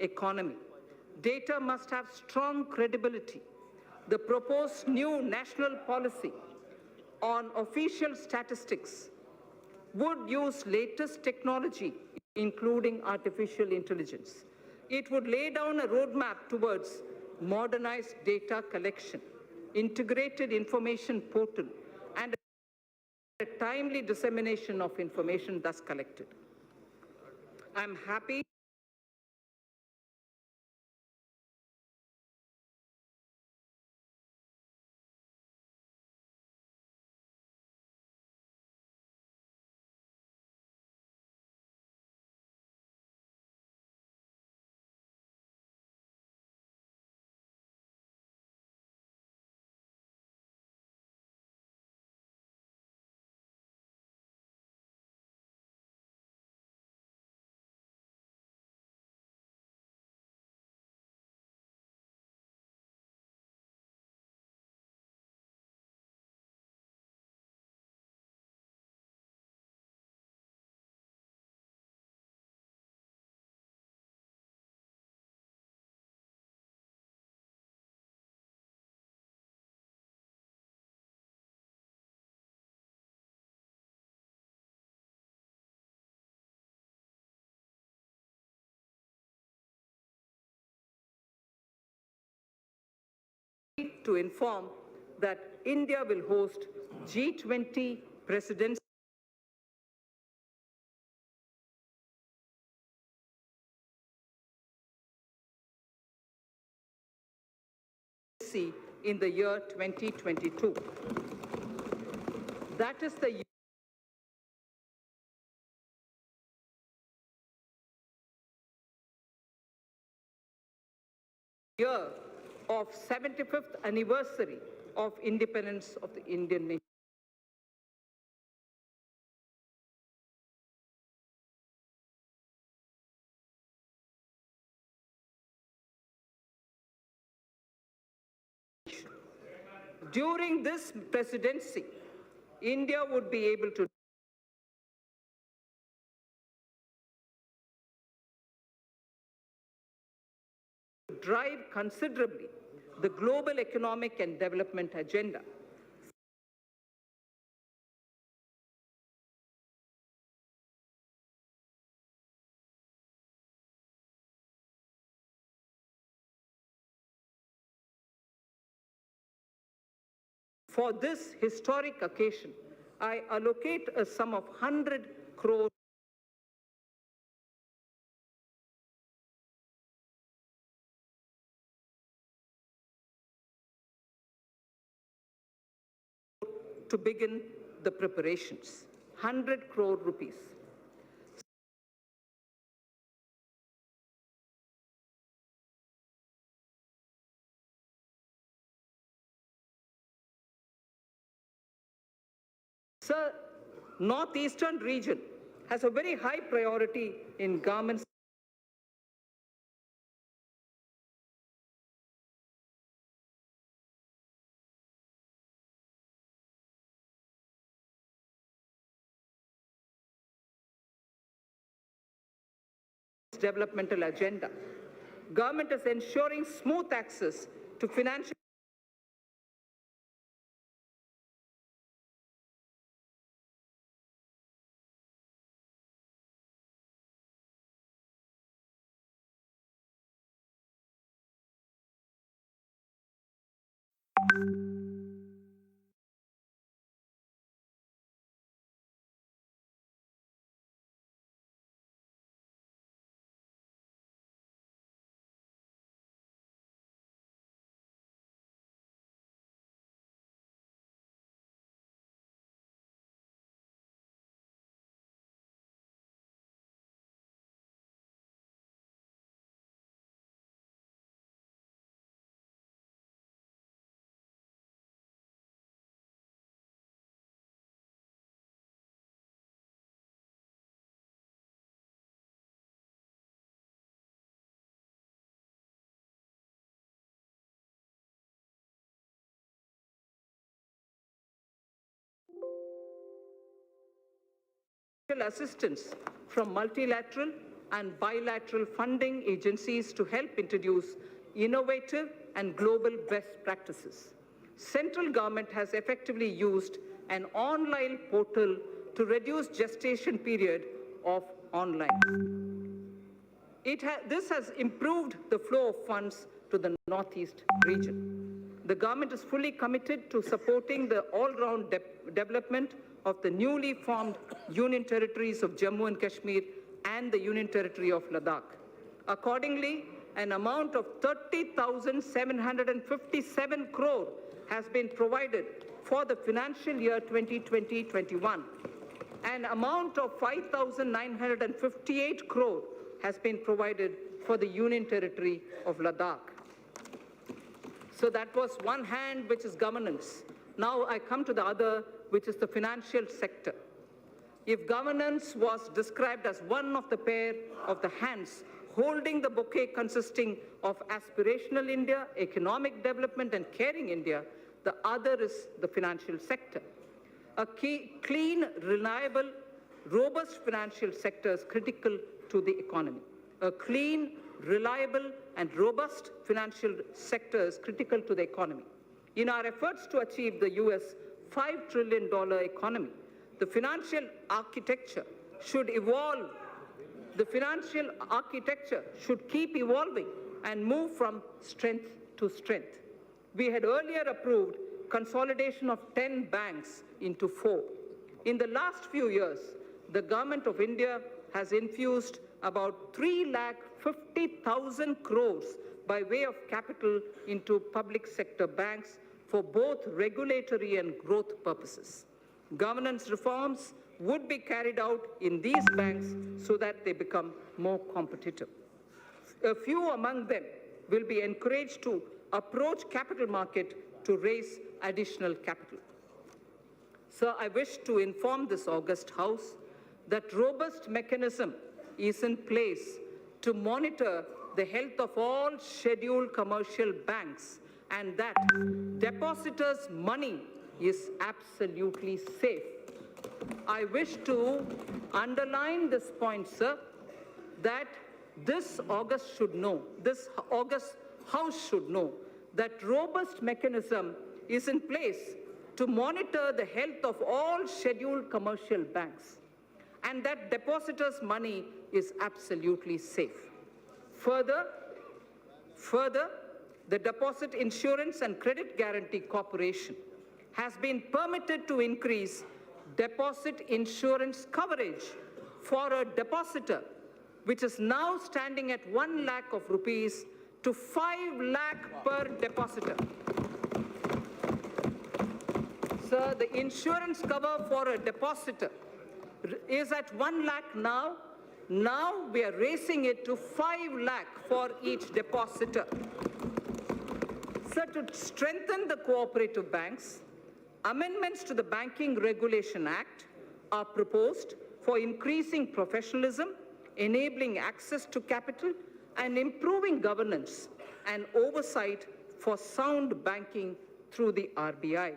economy. Data must have strong credibility. The proposed new national policy on official statistics would use latest technology, including artificial intelligence. It would lay down a roadmap towards modernized data collection, integrated information portal, and a timely dissemination of information thus collected. I'm happy to inform that India will host G20 presidency in the year 2022. That is the year of 75th anniversary of independence of the Indian nation. During this presidency, India would be able to drive considerably the global economic and development agenda. For this historic occasion, I allocate a sum of 100 crore to begin the preparations. 100 crore rupees. Sir, northeastern region has a very high priority in government developmental agenda. Government is ensuring smooth access to financial assistance from multilateral and bilateral funding agencies to help introduce innovative and global best practices. Central government has effectively used an online portal to reduce gestation period of online. This has improved the flow of funds to the Northeast region. The government is fully committed to supporting the all-round development of the newly formed Union Territories of Jammu and Kashmir and the Union Territory of Ladakh. Accordingly, an amount of 30,757 crore has been provided for the financial year 2020-21. An amount of 5,958 crore has been provided for the Union Territory of Ladakh. So that was one hand, which is governance. Now I come to the other, which is the financial sector. If governance was described as one of the pair of the hands holding the bouquet consisting of aspirational India, economic development, and caring India, the other is the financial sector. A clean, reliable, robust financial sector is critical to the economy. A clean, reliable, and robust financial sector is critical to the economy. In our efforts to achieve the US $5 trillion economy, the financial architecture should evolve. The financial architecture should keep evolving and move from strength to strength. We had earlier approved consolidation of 10 banks into 4. In the last few years, the Government of India has infused about 3,50,000 crores by way of capital into public sector banks for both regulatory and growth purposes. Governance reforms would be carried out in these banks so that they become more competitive. A few among them will be encouraged to approach capital market to raise additional capital. Sir, I wish to inform this august House that robust mechanism is in place to monitor the health of all scheduled commercial banks and that depositors' money is absolutely safe. I wish to underline this point, sir, that this August House should know that robust mechanism is in place to monitor the health of all scheduled commercial banks and that depositors' money is absolutely safe. Further, the Deposit Insurance and Credit Guarantee Corporation has been permitted to increase deposit insurance coverage for a depositor, which is now standing at 1 lakh of rupees to 5 lakh per depositor. Sir, the insurance cover for a depositor is at 1 lakh now. Now we are raising it to 5 lakh for each depositor. Sir, to strengthen the cooperative banks, amendments to the Banking Regulation Act are proposed for increasing professionalism, enabling access to capital, and improving governance and oversight for sound banking through the RBI.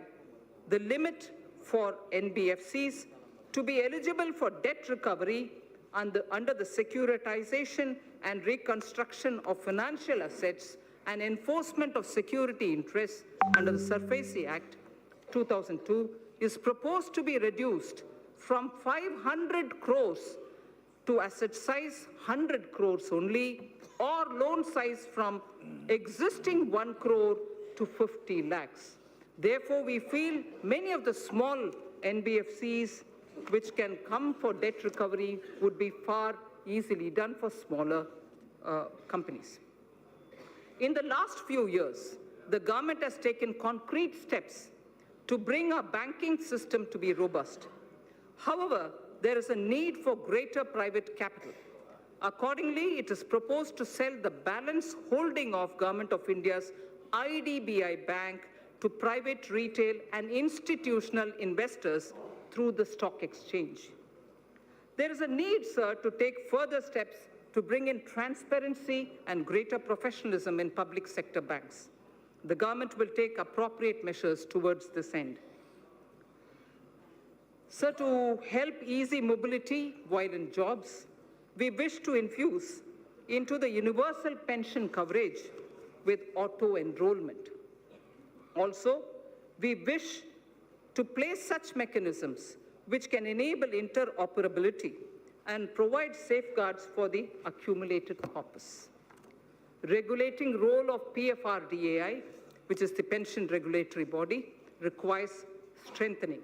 The limit for NBFCs to be eligible for debt recovery under the Securitization and Reconstruction of Financial Assets and Enforcement of Security Interests under the SARFAESI Act 2002 is proposed to be reduced from 500 crores to asset size 100 crores only, or loan size from existing 1 crore to 50 lakhs. Therefore, we feel many of the small NBFCs which can come for debt recovery would be far easily done for smaller companies. In the last few years, the government has taken concrete steps to bring our banking system to be robust. However, there is a need for greater private capital. Accordingly, it is proposed to sell the balance holding of Government of India's IDBI Bank to private, retail, and institutional investors through the stock exchange. There is a need, sir, to take further steps to bring in transparency and greater professionalism in public sector banks. The government will take appropriate measures towards this end. Sir, to help easy mobility while in jobs, we wish to infuse into the universal pension coverage with auto-enrollment. Also, we wish to place such mechanisms which can enable interoperability and provide safeguards for the accumulated corpus. Regulating role of PFRDAI, which is the pension regulatory body, requires strengthening.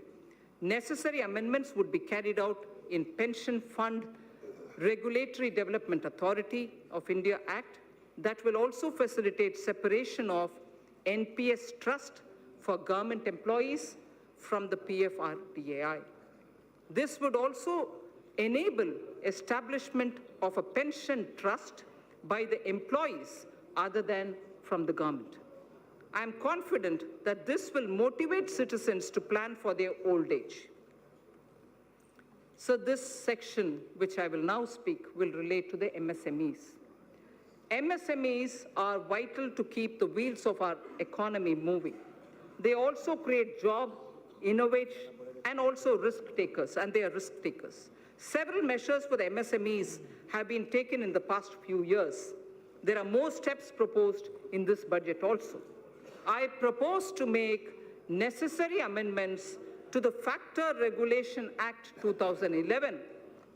Necessary amendments would be carried out in Pension Fund Regulatory Development Authority of India Act that will also facilitate separation of NPS trust for government employees from the PFRDAI. This would also enable establishment of a pension trust by the employees other than from the government. I am confident that this will motivate citizens to plan for their old age. So this section, which I will now speak, will relate to the MSMEs. MSMEs are vital to keep the wheels of our economy moving. They also create job, innovate, and also risk takers, and they are risk takers. Several measures for the MSMEs have been taken in the past few years. There are more steps proposed in this budget also. I propose to make necessary amendments to the Factor Regulation Act 2011.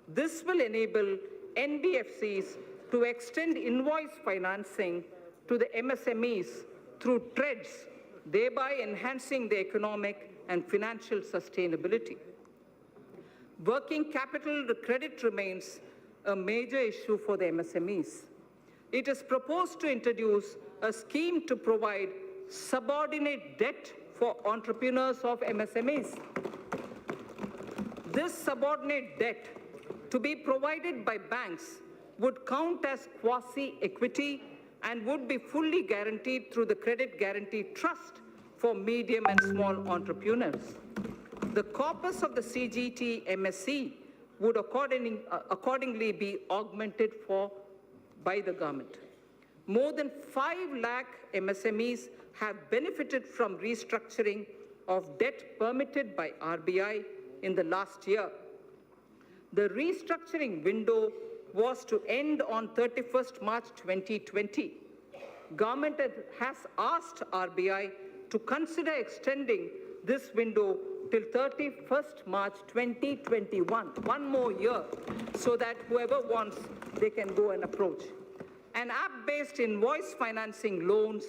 This will enable NBFCs to extend invoice financing to the MSMEs through TREDS, thereby enhancing the economic and financial sustainability. Working capital credit remains a major issue for the MSMEs. It is proposed to introduce a scheme to provide subordinate debt for entrepreneurs of MSMEs. This subordinate debt to be provided by banks would count as quasi-equity and would be fully guaranteed through the Credit Guarantee Trust for medium and small entrepreneurs. The corpus of the CGT MSC would accordingly be augmented by the government. More than 5 lakh MSMEs have benefited from restructuring of debt permitted by RBI in the last year. The restructuring window was to end on 31st March 2020. Government has asked RBI to consider extending this window till 31st March 2021, one more year, so that whoever wants, they can go and approach. An app-based invoice financing loans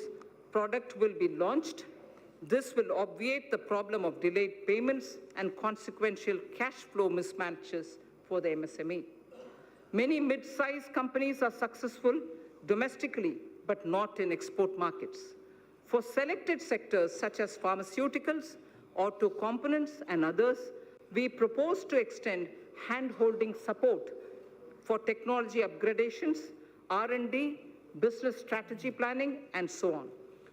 product will be launched. This will obviate the problem of delayed payments and consequential cash flow mismatches for the MSME. Many mid-sized companies are successful domestically, but not in export markets. For selected sectors such as pharmaceuticals, auto components, and others, we propose to extend hand-holding support for technology upgradations, R&D, business strategy planning, and so on.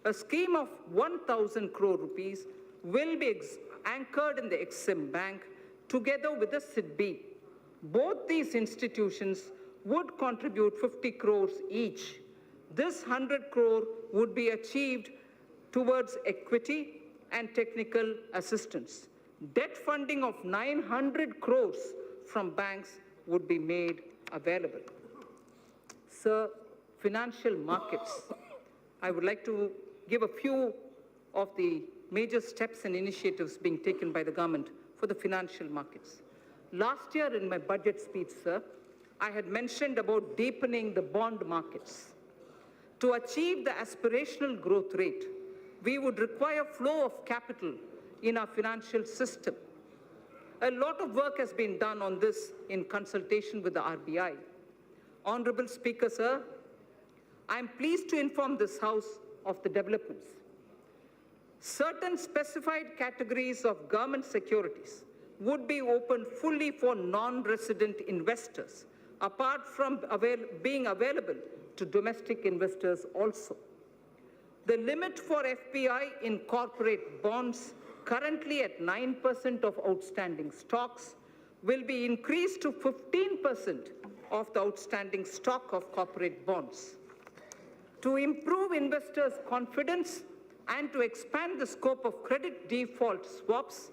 A scheme of 1,000 crore rupees will be anchored in the Exim Bank together with the SIDBI. Both these institutions would contribute 50 crores each. This 100 crore would be achieved towards equity and technical assistance. Debt funding of 900 crores from banks would be made available. Sir, financial markets. I would like to give a few of the major steps and initiatives being taken by the government for the financial markets. Last year in my budget speech, sir, I had mentioned about deepening the bond markets. To achieve the aspirational growth rate, we would require flow of capital in our financial system. A lot of work has been done on this in consultation with the RBI. Honorable Speaker, sir, I am pleased to inform this House of the developments. Certain specified categories of government securities would be opened fully for non-resident investors, apart from being available to domestic investors also. The limit for FPI in corporate bonds, currently at 9% of outstanding stocks, will be increased to 15% of the outstanding stock of corporate bonds. To improve investors' confidence and to expand the scope of credit default swaps,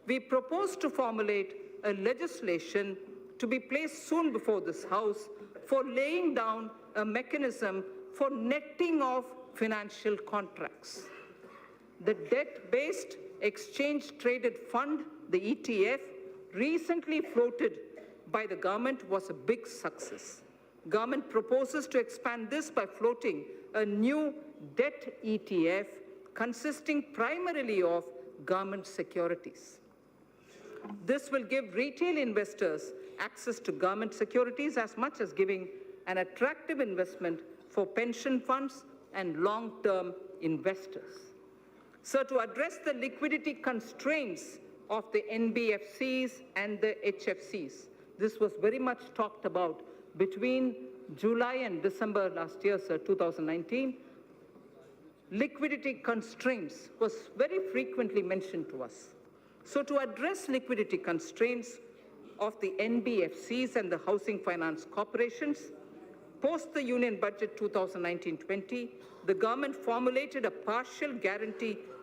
we propose to formulate a legislation to be placed soon before this House for laying down a mechanism for netting of financial contracts. The debt-based exchange-traded fund, the ETF, recently floated by the government was a big success. Government proposes to expand this by floating a new debt ETF consisting primarily of government securities. This will give retail investors access to government securities as much as giving an attractive investment for pension funds and long-term investors. So to address the liquidity constraints of the NBFCs and the HFCs, this was very much talked about between July and December last year, sir, 2019. Liquidity constraints was very frequently mentioned to us. So to address liquidity constraints of the NBFCs and the housing finance corporations, post the Union Budget 2019-20, the government formulated a partial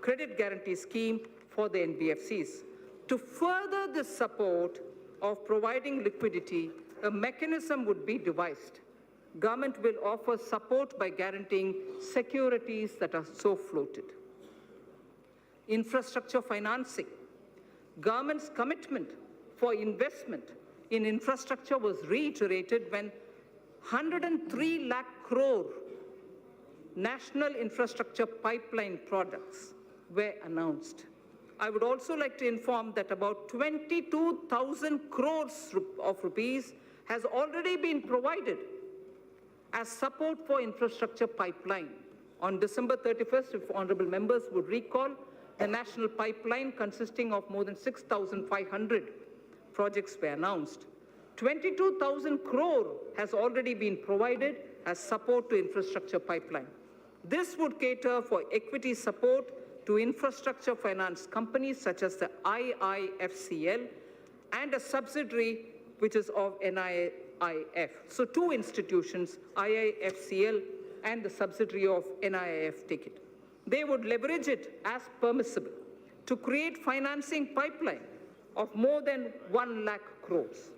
credit guarantee scheme for the NBFCs. To further the support of providing liquidity, a mechanism would be devised. Government will offer support by guaranteeing securities that are so floated. Infrastructure financing. Government's commitment for investment in infrastructure was reiterated when 103 lakh crore national infrastructure pipeline products were announced. I would also like to inform that about 22,000 crores of rupees has already been provided as support for infrastructure pipeline. On December 31st, if honorable members would recall, the national pipeline consisting of more than 6,500 projects were announced. 22,000 crore has already been provided as support to infrastructure pipeline. This would cater for equity support to infrastructure finance companies such as the IIFCL and a subsidiary which is of NIIF. So two institutions, IIFCL and the subsidiary of NIIF, take it. They would leverage it as permissible to create financing pipeline of more than 1 lakh crores.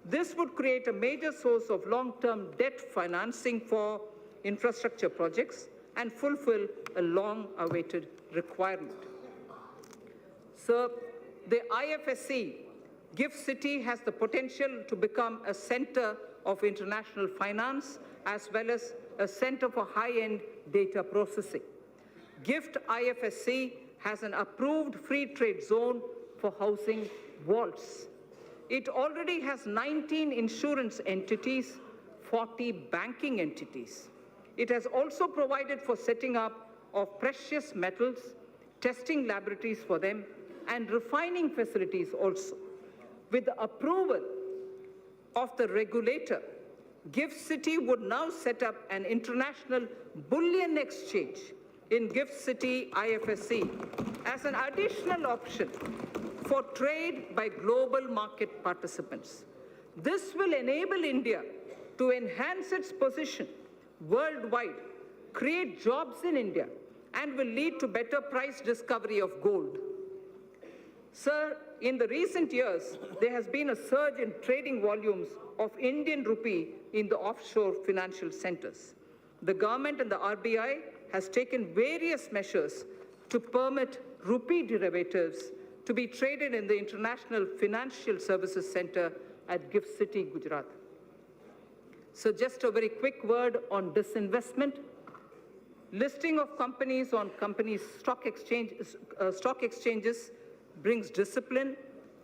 This would create a major source of long-term debt financing for infrastructure projects and fulfill a long-awaited requirement. So the IFSC, GIFT City, has the potential to become a center of international finance as well as a center for high-end data processing. GIFT IFSC has an approved free trade zone for housing vaults. It already has 19 insurance entities, 40 banking entities. It has also provided for setting up of precious metals, testing laboratories for them, and refining facilities also. With the approval of the regulator, GIFT City would now set up an international bullion exchange in GIFT City IFSC as an additional option for trade by global market participants. This will enable India to enhance its position worldwide, create jobs in India, and will lead to better price discovery of gold. Sir, in the recent years, there has been a surge in trading volumes of Indian rupee in the offshore financial centers. The government and the RBI has taken various measures to permit rupee derivatives to be traded in the International Financial Services Center at GIFT City, Gujarat. So just a very quick word on disinvestment. Listing of companies on stock exchanges brings discipline,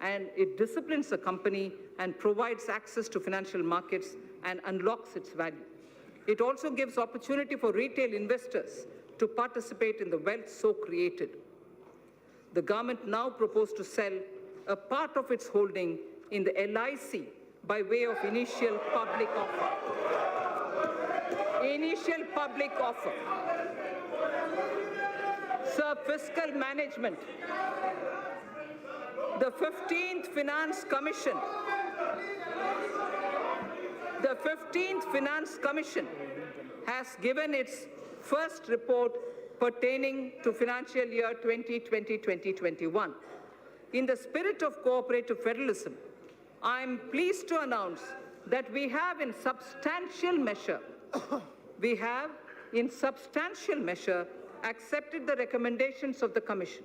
and it disciplines the company and provides access to financial markets and unlocks its value. It also gives opportunity for retail investors to participate in the wealth so created. The government now proposes to sell a part of its holding in the LIC by way of initial public offer. Initial public offer. Sir, fiscal management. The 15th Finance Commission has given its first report pertaining to financial year 2020-2021. In the spirit of cooperative federalism, I'm pleased to announce that we have in substantial measure accepted the recommendations of the Commission.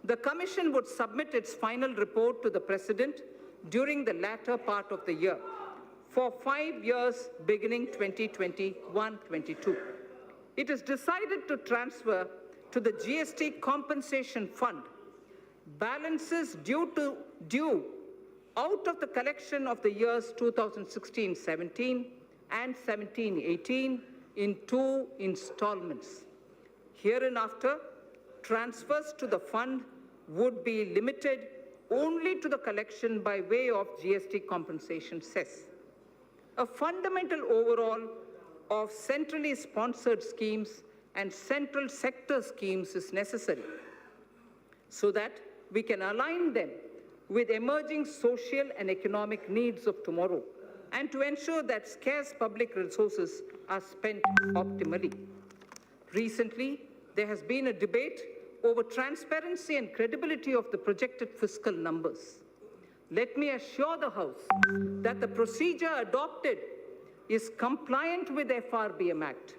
The Commission would submit its final report to the President during the latter part of the year for 5 years beginning 2021-22. It is decided to transfer to the GST Compensation Fund balances due out of the collection of the years 2016-17 and 17-18 in 2 installments. Hereinafter, transfers to the fund would be limited only to the collection by way of GST compensation cess. A fundamental overhaul of centrally sponsored schemes and central sector schemes is necessary so that we can align them with emerging social and economic needs of tomorrow and to ensure that scarce public resources are spent optimally. Recently, there has been a debate over transparency and credibility of the projected fiscal numbers. Let me assure the House that the procedure adopted is compliant with the FRBM Act.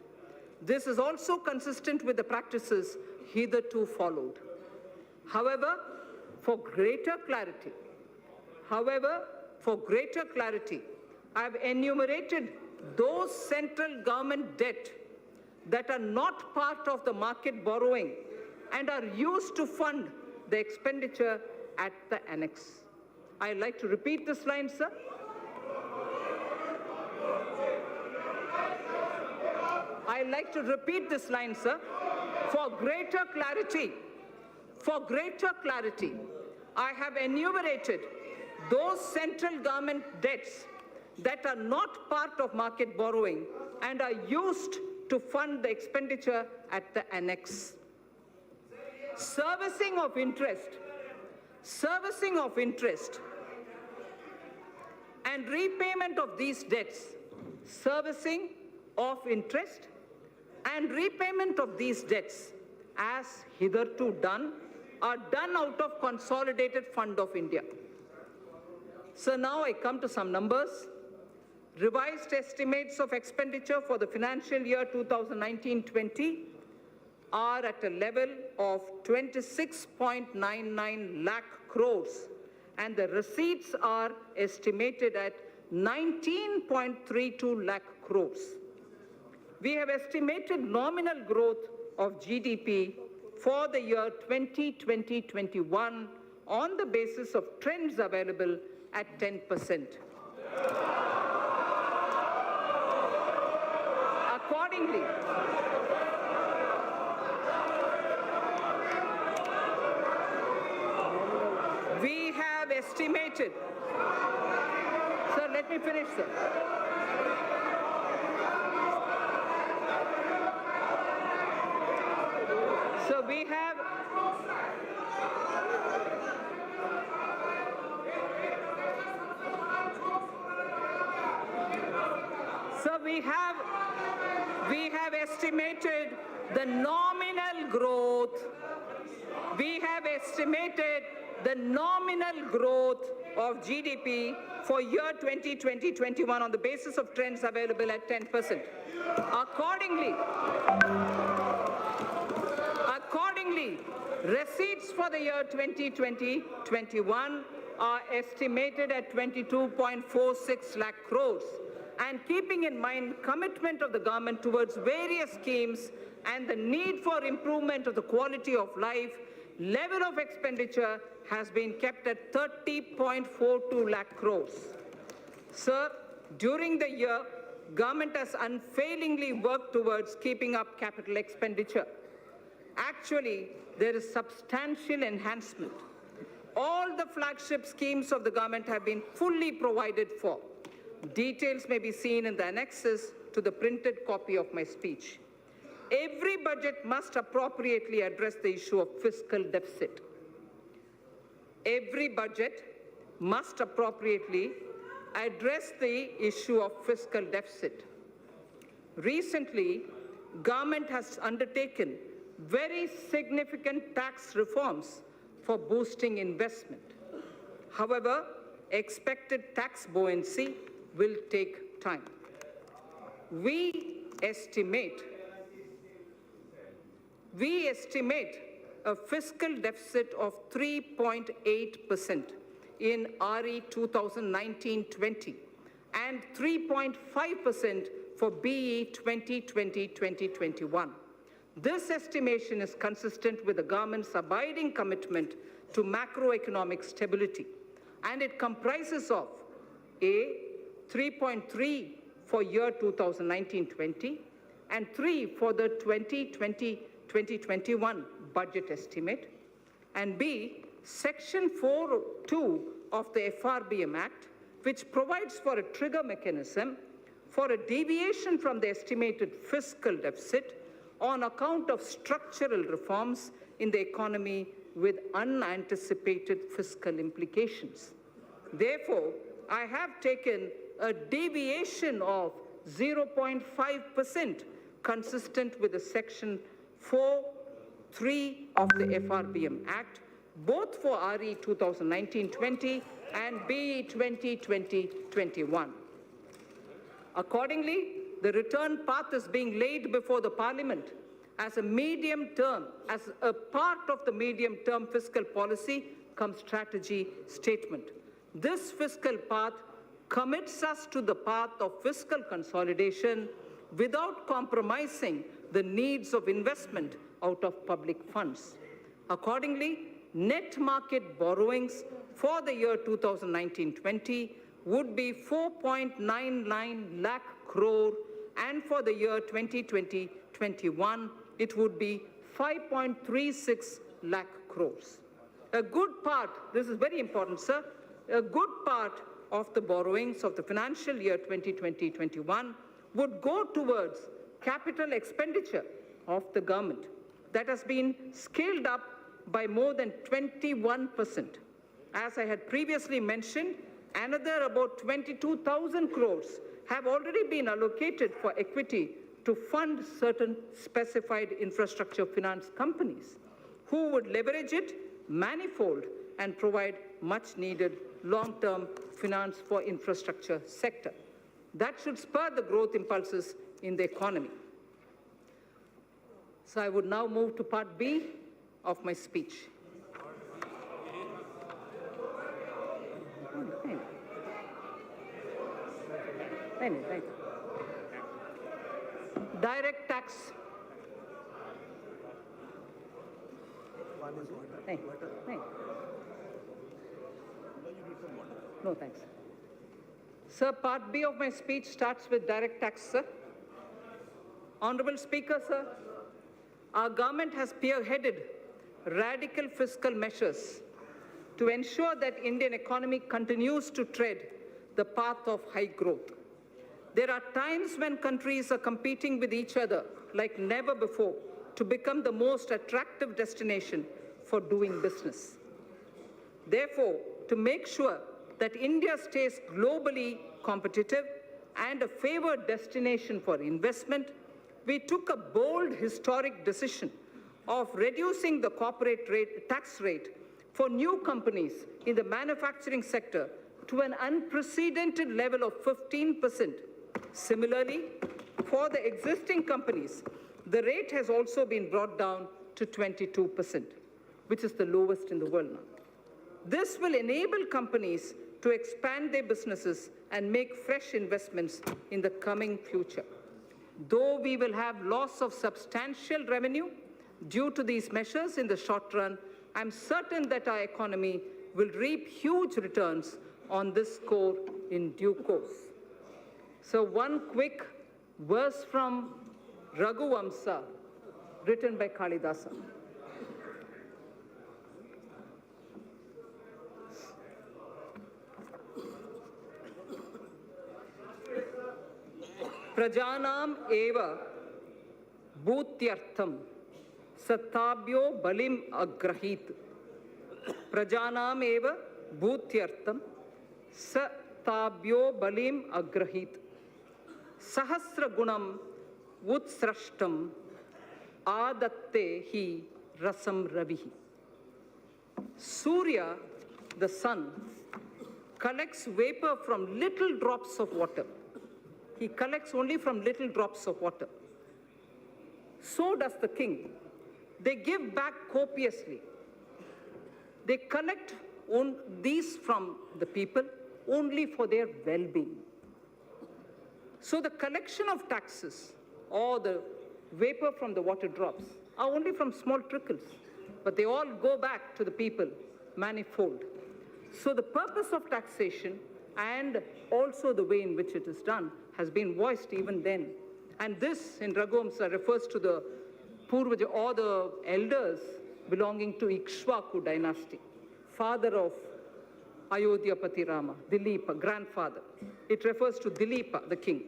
This is also consistent with the practices hitherto followed. However, for greater clarity, I have enumerated those central government debt that are not part of the market borrowing and are used to fund the expenditure at the annex. I'd like to repeat this line, sir. I'd like to repeat this line, sir. For greater clarity, I have enumerated those central government debts that are not part of market borrowing and are used to fund the expenditure at the annex. Servicing of interest and repayment of these debts, servicing of interest and repayment of these debts as hitherto done are done out of Consolidated Fund of India. So now I come to some numbers. Revised estimates of expenditure for the financial year 2019-20 are at a level of 26.99 lakh crores and the receipts are estimated at 19.32 lakh crores. We have estimated nominal growth of GDP for the year 2020-21 on the basis of trends available at 10%. Accordingly, we have estimated, sir, let me finish, sir. So we have estimated the nominal growth. We have estimated the nominal growth of GDP for year 2020-21 on the basis of trends available at 10%. Accordingly, receipts for the year 2020-21 are estimated at 22.46 lakh crores. And keeping in mind commitment of the government towards various schemes and the need for improvement of the quality of life, level of expenditure has been kept at 30.42 lakh crores. Sir, during the year, government has unfailingly worked towards keeping up capital expenditure. Actually, there is substantial enhancement. All the flagship schemes of the government have been fully provided for. Details may be seen in the annexes to the printed copy of my speech. Every budget must appropriately address the issue of fiscal deficit. Every budget must appropriately address the issue of fiscal deficit. Recently, government has undertaken very significant tax reforms for boosting investment. However, expected tax buoyancy will take time. We estimate a fiscal deficit of 3.8% in RE 2019-20 and 3.5% for BE 2020-2021. This estimation is consistent with the government's abiding commitment to macroeconomic stability, and it comprises of A, 3.3 for year 2019-20 and 3 for the 2020-2021 budget estimate, and B, Section 4.2 of the FRBM Act, which provides for a trigger mechanism for a deviation from the estimated fiscal deficit on account of structural reforms in the economy with unanticipated fiscal implications. Therefore, I have taken a deviation of 0.5% consistent with the Section 4.3 of the FRBM Act, both for RE 2019-20 and BE 2020-21. Accordingly, the return path is being laid before the Parliament as a part of the medium-term fiscal policy cum strategy statement. This fiscal path commits us to the path of fiscal consolidation without compromising the needs of investment out of public funds. Accordingly, net market borrowings for the year 2019-20 would be 4.99 lakh crore, and for the year 2020-21, it would be 5.36 lakh crores. A good part, this is very important, sir, a good part of the borrowings of the financial year 2020-21 would go towards capital expenditure of the government that has been scaled up by more than 21%. As I had previously mentioned, another about 22,000 crores have already been allocated for equity to fund certain specified infrastructure finance companies who would leverage it manifold and provide much needed long-term finance for infrastructure sector. That should spur the growth impulses in the economy. So I would now move to part B of my speech. Direct tax. No, thanks. Sir, part B of my speech starts with direct tax, sir. Honorable Speaker, sir, our government has spearheaded radical fiscal measures to ensure that Indian economy continues to tread the path of high growth. There are times when countries are competing with each other like never before to become the most attractive destination for doing business. Therefore, to make sure that India stays globally competitive and a favored destination for investment, we took a bold historic decision of reducing the corporate tax rate for new companies in the manufacturing sector to an unprecedented level of 15%. Similarly, for the existing companies, the rate has also been brought down to 22%, which is the lowest in the world now. This will enable companies to expand their businesses and make fresh investments in the coming future. Though we will have loss of substantial revenue due to these measures in the short run, I'm certain that our economy will reap huge returns on this score in due course. So one quick verse from Raghuvamsa, written by Kalidasa. Prajanam eva bhutyartham satabhyo balim agrahit. Prajanam eva bhutyartham satabhyo balim agrahit. Sahasra gunam utsrashtam adatte hi rasam ravihi. Surya, the sun, collects vapor from little drops of water. He collects only from little drops of water. So does the king. They give back copiously. They collect these from the people only for their well-being. So the collection of taxes or the vapor from the water drops are only from small trickles, but they all go back to the people manifold. So the purpose of taxation and also the way in which it is done has been voiced even then. And this in Raghuvamsa refers to the Purvaja or the elders belonging to Ikshvaku dynasty, father of Ayodhyapati Rama, Dileepa, grandfather. It refers to Dileepa, the king.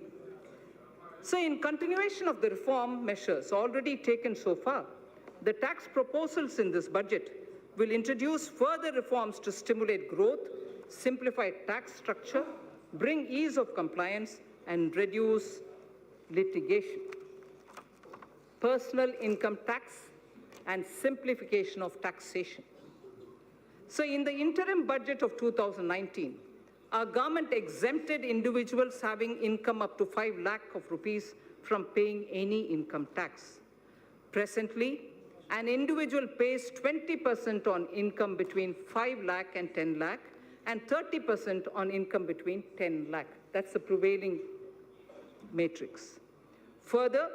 So in continuation of the reform measures already taken so far, the tax proposals in this budget will introduce further reforms to stimulate growth, simplify tax structure, bring ease of compliance, and reduce litigation. Personal income tax and simplification of taxation. So in the interim budget of 2019, our government exempted individuals having income up to 5 lakh of rupees from paying any income tax. Presently, an individual pays 20% on income between 5 lakh and 10 lakh and 30% on income between 10 lakh. That's the prevailing matrix. Further,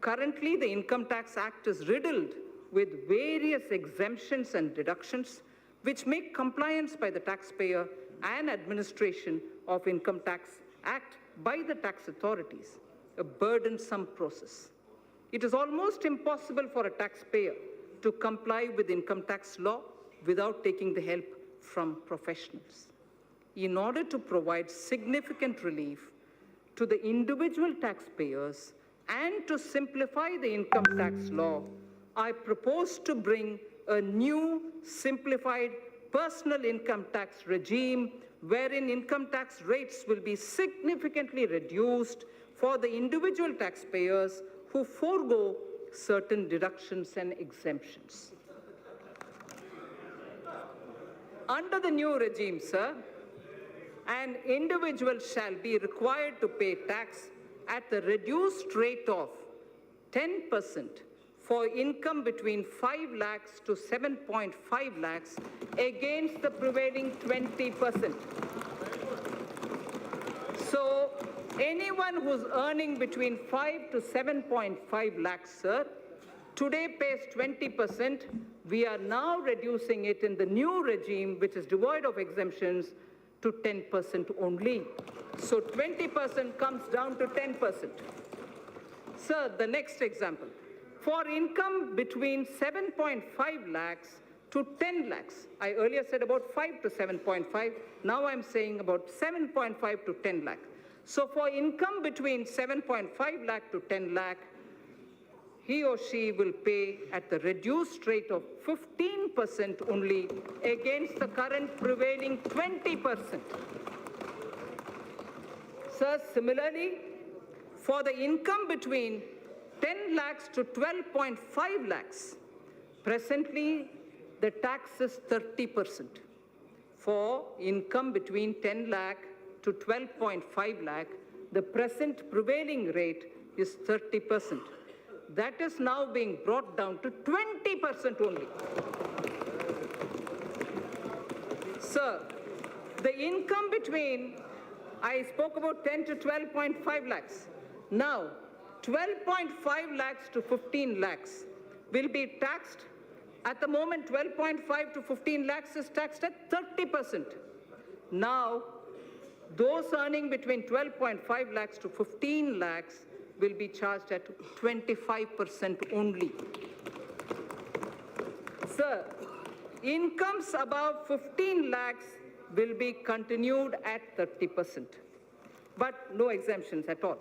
currently the Income Tax Act is riddled with various exemptions and deductions which make compliance by the taxpayer and administration of Income Tax Act by the tax authorities a burdensome process. It is almost impossible for a taxpayer to comply with income tax law without taking the help from professionals. In order to provide significant relief to the individual taxpayers and to simplify the income tax law, I propose to bring a new simplified personal income tax regime wherein income tax rates will be significantly reduced for the individual taxpayers who forego certain deductions and exemptions. Under the new regime, sir, an individual shall be required to pay tax at the reduced rate of 10% for income between 5 lakhs to 7.5 lakhs against the prevailing 20%. So anyone who's earning between 5 to 7.5 lakhs, sir, today pays 20%. We are now reducing it in the new regime, which is devoid of exemptions, to 10% only. So 20% comes down to 10%. Sir, the next example. For income between 7.5 lakhs to 10 lakhs, I earlier said about 5 to 7.5, now I'm saying about 7.5 to 10 lakh. So for income between 7.5 lakh to 10 lakh, he or she will pay at the reduced rate of 15% only against the current prevailing 20%. Sir, similarly, for the income between 10 lakhs to 12.5 lakhs, presently the tax is 30%. For income between 10 lakh to 12.5 lakh, the present prevailing rate is 30%. That is now being brought down to 20% only. Sir, the income between, I spoke about 10 to 12.5 lakhs. Now, 12.5 lakhs to 15 lakhs will be taxed. At the moment, 12.5 to 15 lakhs is taxed at 30%. Now, those earning between 12.5 lakhs to 15 lakhs will be charged at 25% only. Sir, incomes above 15 lakhs will be continued at 30%, but no exemptions at all.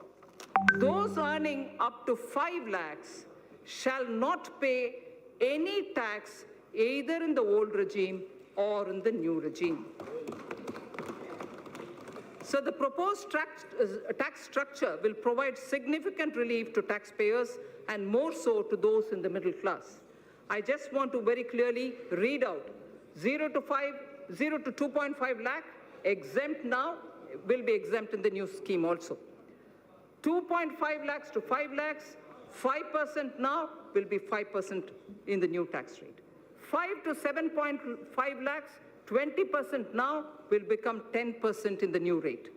Those earning up to 5 lakhs shall not pay any tax either in the old regime or in the new regime. So the proposed tax structure will provide significant relief to taxpayers and more so to those in the middle class. I just want to very clearly read out 0 to 2.5 lakh, exempt now, will be exempt in the new scheme also. 2.5 lakhs to 5 lakhs, 5% now will be 5% in the new tax rate. 5 to 7.5 lakhs, 20% now will become 10% in the new rate.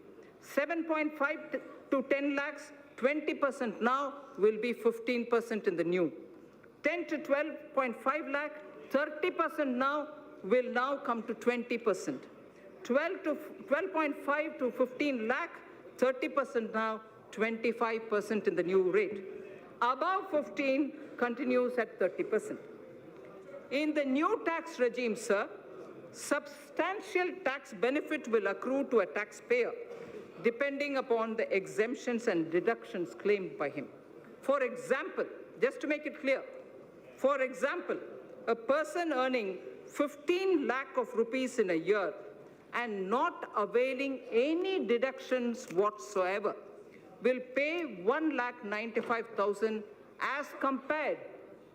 7.5 to 10 lakhs, 20% now will be 15% in the new. 10 to 12.5 lakh, 30% now will now come to 20%. 12.5 to 15 lakh, 30% now, 25% in the new rate. Above 15 continues at 30%. In the new tax regime, sir, substantial tax benefit will accrue to a taxpayer depending upon the exemptions and deductions claimed by him. For example, just to make it clear, for example, a person earning 15 lakh of rupees in a year and not availing any deductions whatsoever will pay 1,95,000 as compared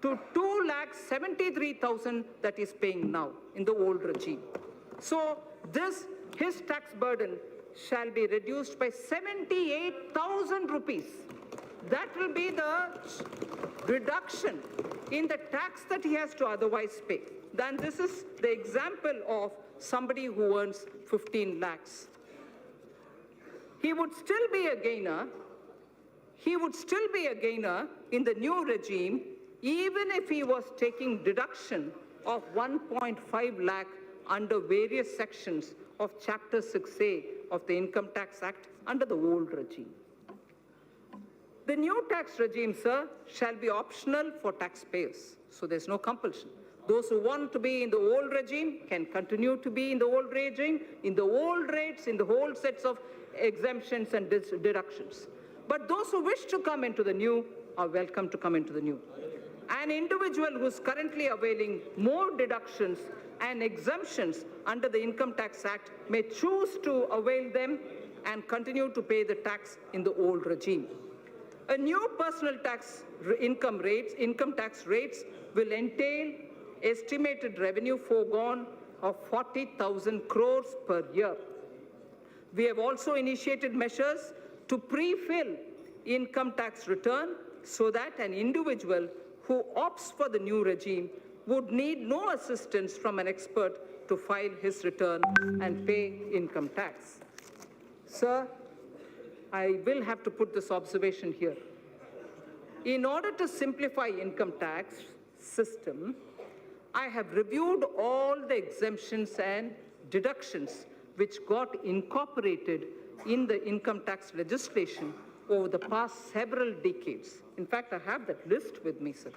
to 2,73,000 that is paying now in the old regime. So his tax burden shall be reduced by 78,000 rupees. That will be the reduction in the tax that he has to otherwise pay. Then this is the example of somebody who earns 15 lakhs. He would still be a gainer. He would still be a gainer in the new regime, even if he was taking deduction of 1.5 lakh under various sections of Chapter 6A of the Income Tax Act under the old regime. The new tax regime, sir, shall be optional for taxpayers, so there's no compulsion. Those who want to be in the old regime can continue to be in the old regime, in the old rates, in the whole sets of exemptions and deductions. But those who wish to come into the new are welcome to come into the new. An individual who is currently availing more deductions and exemptions under the Income Tax Act may choose to avail them and continue to pay the tax in the old regime. A new personal tax income tax rates will entail estimated revenue foregone of 40,000 crores per year. We have also initiated measures to pre-fill income tax return so that an individual who opts for the new regime would need no assistance from an expert to file his return and pay income tax. Sir, I will have to put this observation here. In order to simplify income tax system, I have reviewed all the exemptions and deductions which got incorporated in the income tax legislation over the past several decades. In fact, I have that list with me, sir,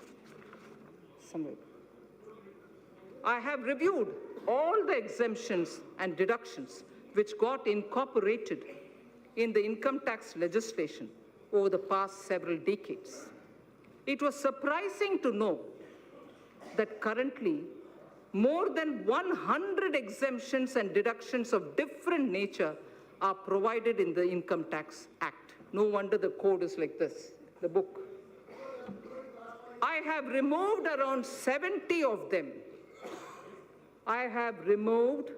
somewhere. I have reviewed all the exemptions and deductions which got incorporated in the income tax legislation over the past several decades. It was surprising to know that currently more than 100 exemptions and deductions of different nature are provided in the Income Tax Act. No wonder the code is like this, the book. I have removed around 70 of them. I have removed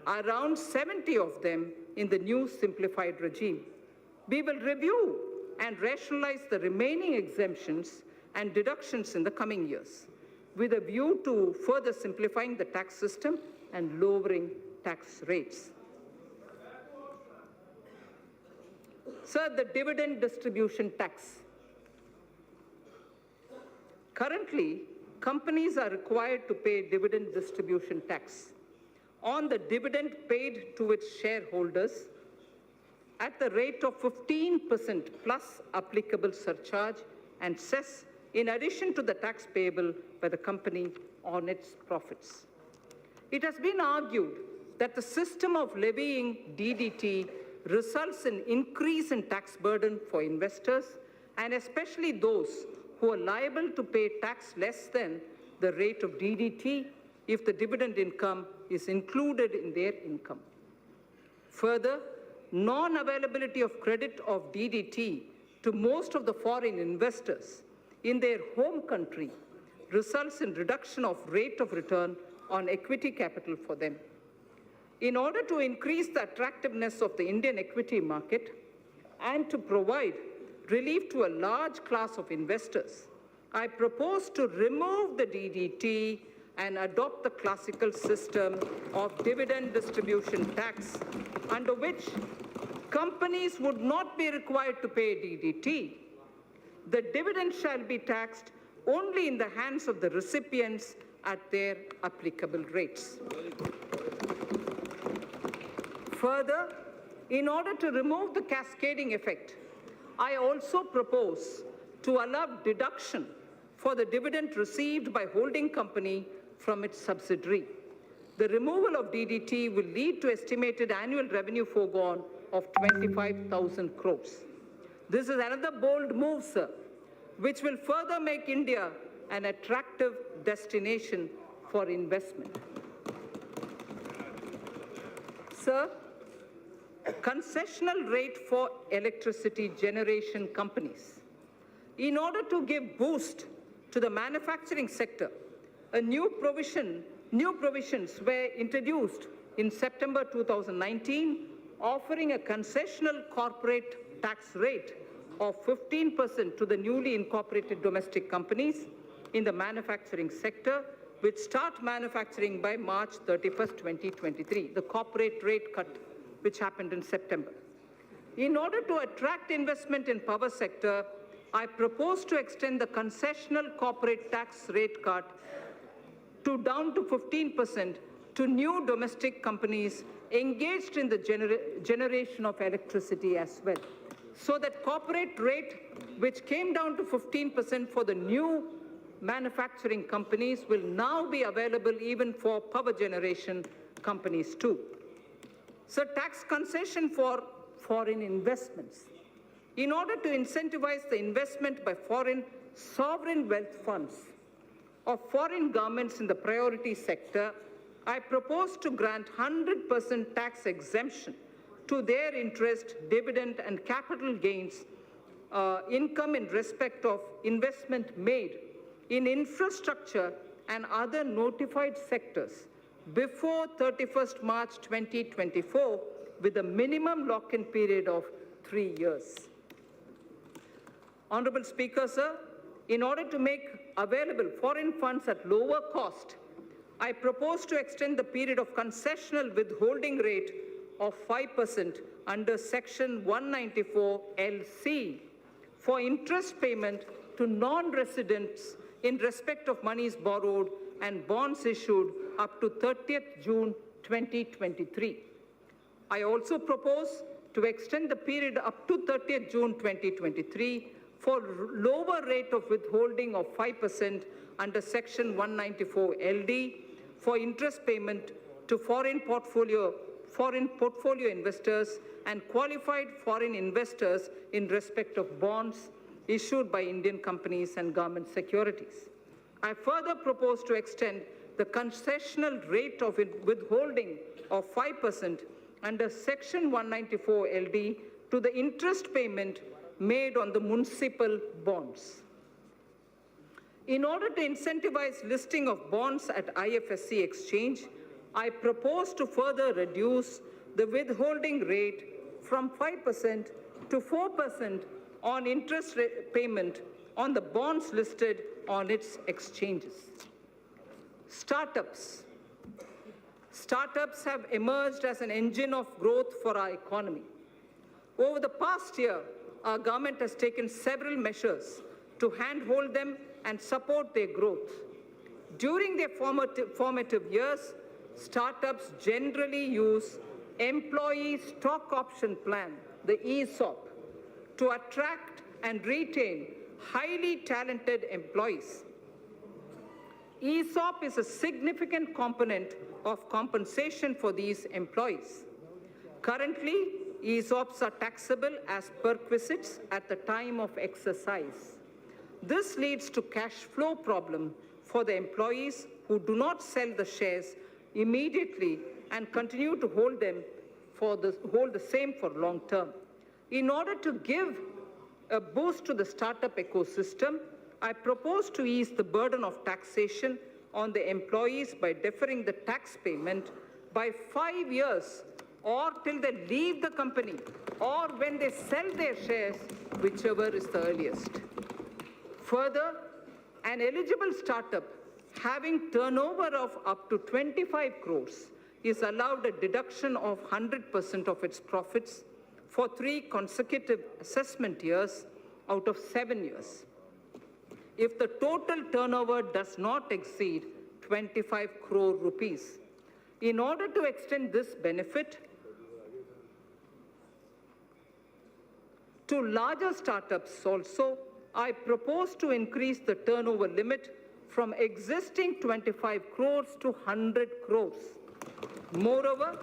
around 70 of them in the new simplified regime. We will review and rationalize the remaining exemptions and deductions in the coming years, with a view to further simplifying the tax system and lowering tax rates. Sir, the dividend distribution tax. Currently, companies are required to pay dividend distribution tax on the dividend paid to its shareholders at the rate of 15% plus applicable surcharge and cess, in addition to the tax payable by the company on its profits. It has been argued that the system of levying DDT results in increase in tax burden for investors, and especially those who are liable to pay tax less than the rate of DDT if the dividend income is included in their income. Further, non-availability of credit of DDT to most of the foreign investors in their home country results in reduction of rate of return on equity capital for them. In order to increase the attractiveness of the Indian equity market and to provide relief to a large class of investors, I propose to remove the DDT and adopt the classical system of dividend distribution tax, under which companies would not be required to pay DDT. The dividend shall be taxed only in the hands of the recipients at their applicable rates. Further, in order to remove the cascading effect, I also propose to allow deduction for the dividend received by holding company from its subsidiary. The removal of DDT will lead to estimated annual revenue foregone of 25,000 crores. This is another bold move, sir, which will further make India an attractive destination for investment. Sir, concessional rate for electricity generation companies. In order to give boost to the manufacturing sector, new provisions were introduced in September 2019, offering a concessional corporate tax rate of 15% to the newly incorporated domestic companies in the manufacturing sector, which start manufacturing by March 31st, 2023, the corporate rate cut which happened in September. In order to attract investment in power sector, I propose to extend the concessional corporate tax rate cut down to 15% to new domestic companies engaged in the generation of electricity as well. So that corporate rate, which came down to 15% for the new manufacturing companies, will now be available even for power generation companies too. So tax concession for foreign investments. In order to incentivize the investment by foreign sovereign wealth funds of foreign governments in the priority sector, I propose to grant 100% tax exemption to their interest, dividend, and capital gains income in respect of investment made in infrastructure and other notified sectors before 31st March 2024, with a minimum lock-in period of 3 years. Honorable Speaker, sir, in order to make available foreign funds at lower cost, I propose to extend the period of concessional withholding rate of 5% under Section 194 LC for interest payment to non-residents in respect of monies borrowed and bonds issued up to 30th June 2023. I also propose to extend the period up to 30th June 2023 for lower rate of withholding of 5% under Section 194 LD for interest payment to foreign portfolio investors and qualified foreign investors in respect of bonds issued by Indian companies and government securities. I further propose to extend the concessional rate of withholding of 5% under Section 194 LD to the interest payment made on the municipal bonds. In order to incentivize listing of bonds at IFSC exchange, I propose to further reduce the withholding rate from 5% to 4% on interest payment on the bonds listed on its exchanges. Startups. Startups have emerged as an engine of growth for our economy. Over the past year, our government has taken several measures to handhold them and support their growth. During their formative years, startups generally use employee stock option plan, the ESOP, to attract and retain highly talented employees. ESOP is a significant component of compensation for these employees. Currently, ESOPs are taxable as perquisites at the time of exercise. This leads to cash flow problem for the employees who do not sell the shares immediately and continue to hold the same for long term. In order to give a boost to the startup ecosystem, I propose to ease the burden of taxation on the employees by deferring the tax payment by 5 years or till they leave the company or when they sell their shares, whichever is the earliest. Further, an eligible startup having turnover of up to 25 crores is allowed a deduction of 100% of its profits for 3 consecutive assessment years out of 7 years. If the total turnover does not exceed 25 crore rupees. In order to extend this benefit to larger startups also, I propose to increase the turnover limit from existing 25 crores to 100 crores. Moreover,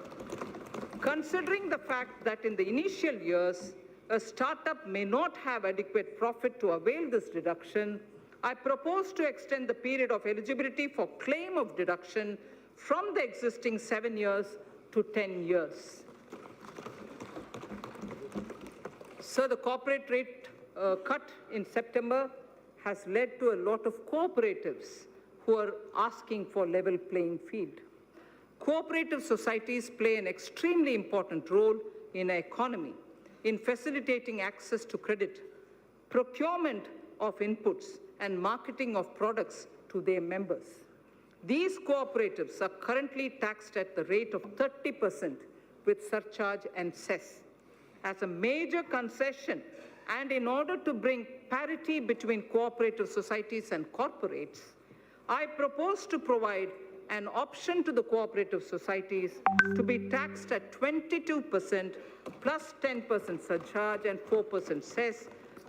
considering the fact that in the initial years, a startup may not have adequate profit to avail this deduction, I propose to extend the period of eligibility for claim of deduction from the existing 7 years to 10 years. So the corporate rate cut in September has led to a lot of cooperatives who are asking for level playing field. Cooperative societies play an extremely important role in our economy in facilitating access to credit, procurement of inputs, and marketing of products to their members. These cooperatives are currently taxed at the rate of 30% with surcharge and cess. As a major concession, and in order to bring parity between cooperative societies and corporates, I propose to provide an option to the cooperative societies to be taxed at 22% plus 10% surcharge and 4% cess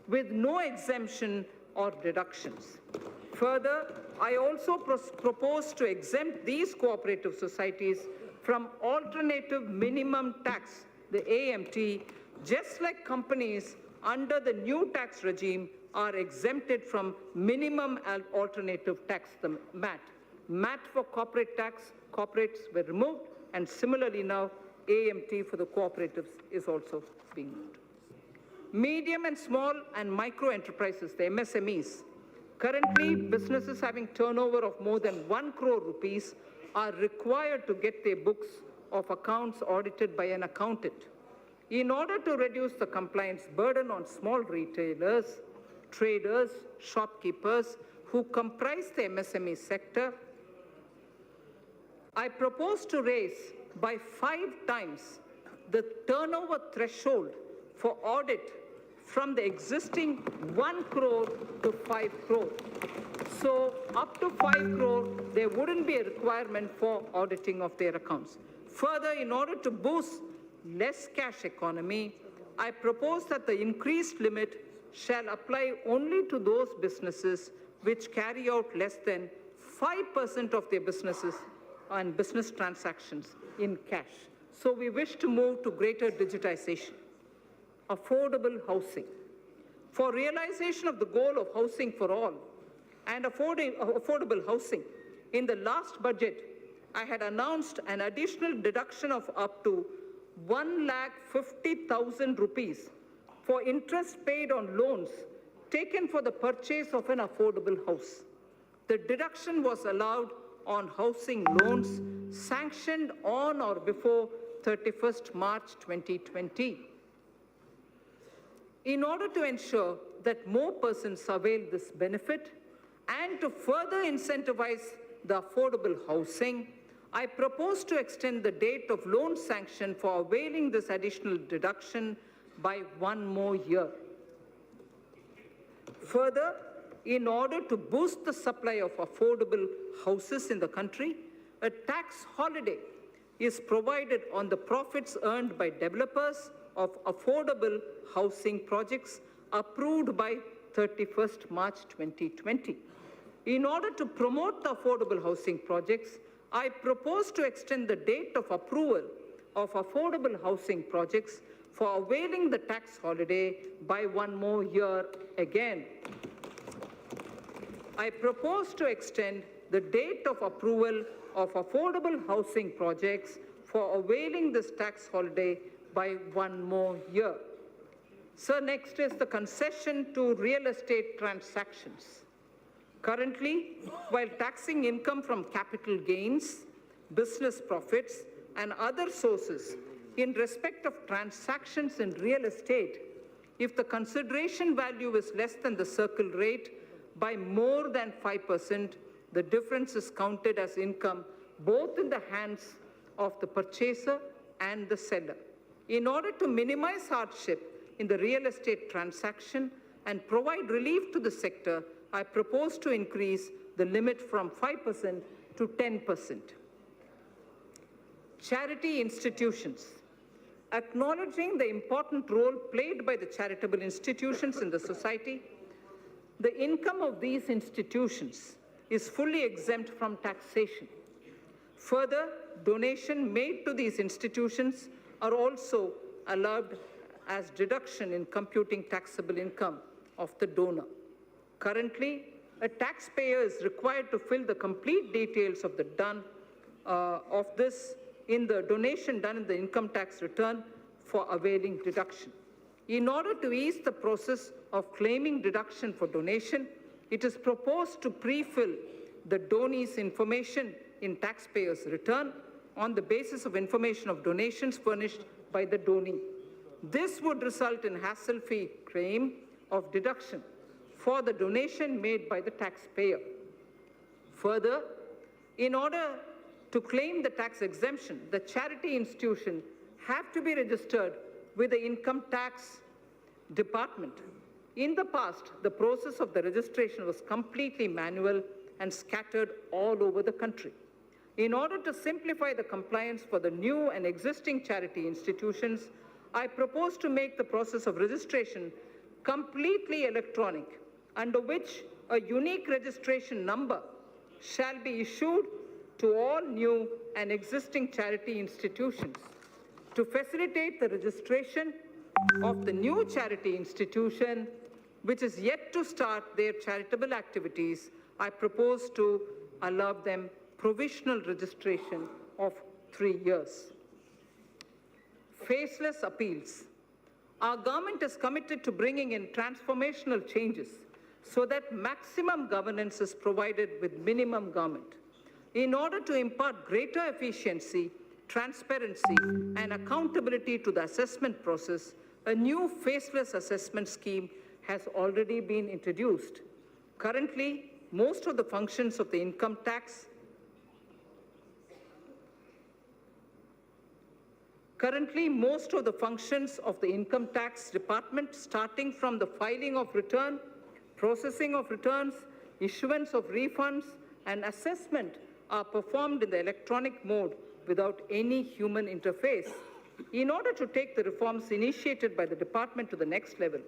with no exemption or deductions. Further, I also propose to exempt these cooperative societies from alternative minimum tax, the AMT, just like companies under the new tax regime are exempted from minimum alternative tax, the MAT. MAT for corporate tax, corporates were removed, and similarly now AMT for the cooperatives is also being moved. Medium and small and micro enterprises, the MSMEs, currently businesses having turnover of more than 1 crore rupees are required to get their books of accounts audited by an accountant. In order to reduce the compliance burden on small retailers, traders, shopkeepers who comprise the MSME sector, I propose to raise by 5 times the turnover threshold for audit from the existing 1 crore to 5 crore. So up to 5 crore, there wouldn't be a requirement for auditing of their accounts. Further, in order to boost less cash economy, I propose that the increased limit shall apply only to those businesses which carry out less than 5% of their businesses and business transactions in cash. So we wish to move to greater digitization. Affordable housing. For realization of the goal of housing for all and affordable housing, in the last budget, I had announced an additional deduction of up to 1,50,000 rupees for interest paid on loans taken for the purchase of an affordable house. The deduction was allowed on housing loans sanctioned on or before 31st March 2020. In order to ensure that more persons avail this benefit and to further incentivize the affordable housing, I propose to extend the date of loan sanction for availing this additional deduction by 1 more year. Further, in order to boost the supply of affordable houses in the country, a tax holiday is provided on the profits earned by developers of affordable housing projects approved by 31st March 2020. In order to promote the affordable housing projects, I propose to extend the date of approval of affordable housing projects for availing the tax holiday by 1 more year again. I propose to extend the date of approval of affordable housing projects for availing this tax holiday by 1 more year. So next is the concession to real estate transactions. Currently, while taxing income from capital gains, business profits, and other sources in respect of transactions in real estate, if the consideration value is less than the circle rate by more than 5%, the difference is counted as income both in the hands of the purchaser and the seller. In order to minimize hardship in the real estate transaction and provide relief to the sector, I propose to increase the limit from 5% to 10%. Charity institutions. Acknowledging the important role played by the charitable institutions in the society, the income of these institutions is fully exempt from taxation. Further, donations made to these institutions are also allowed as deduction in computing taxable income of the donor. Currently, a taxpayer is required to fill the complete details of the in the donation done in the income tax return for availing deduction. In order to ease the process of claiming deduction for donation, it is proposed to pre-fill the donee's information in taxpayer's return on the basis of information of donations furnished by the donee. This would result in hassle-free claim of deduction for the donation made by the taxpayer. Further, in order to claim the tax exemption, the charity institution have to be registered with the income tax department. In the past, the process of the registration was completely manual and scattered all over the country. In order to simplify the compliance for the new and existing charity institutions, I propose to make the process of registration completely electronic, under which a unique registration number shall be issued to all new and existing charity institutions. To facilitate the registration of the new charity institution, which is yet to start their charitable activities, I propose to allow them provisional registration of 3 years. Faceless appeals. Our government is committed to bringing in transformational changes so that maximum governance is provided with minimum government. In order to impart greater efficiency, transparency, and accountability to the assessment process, a new faceless assessment scheme has already been introduced. Currently, most of the functions of the income tax department, starting from the filing of return, processing of returns, issuance of refunds, and assessment, are performed in the electronic mode without any human interface. In order to take the reforms initiated by the department to the next level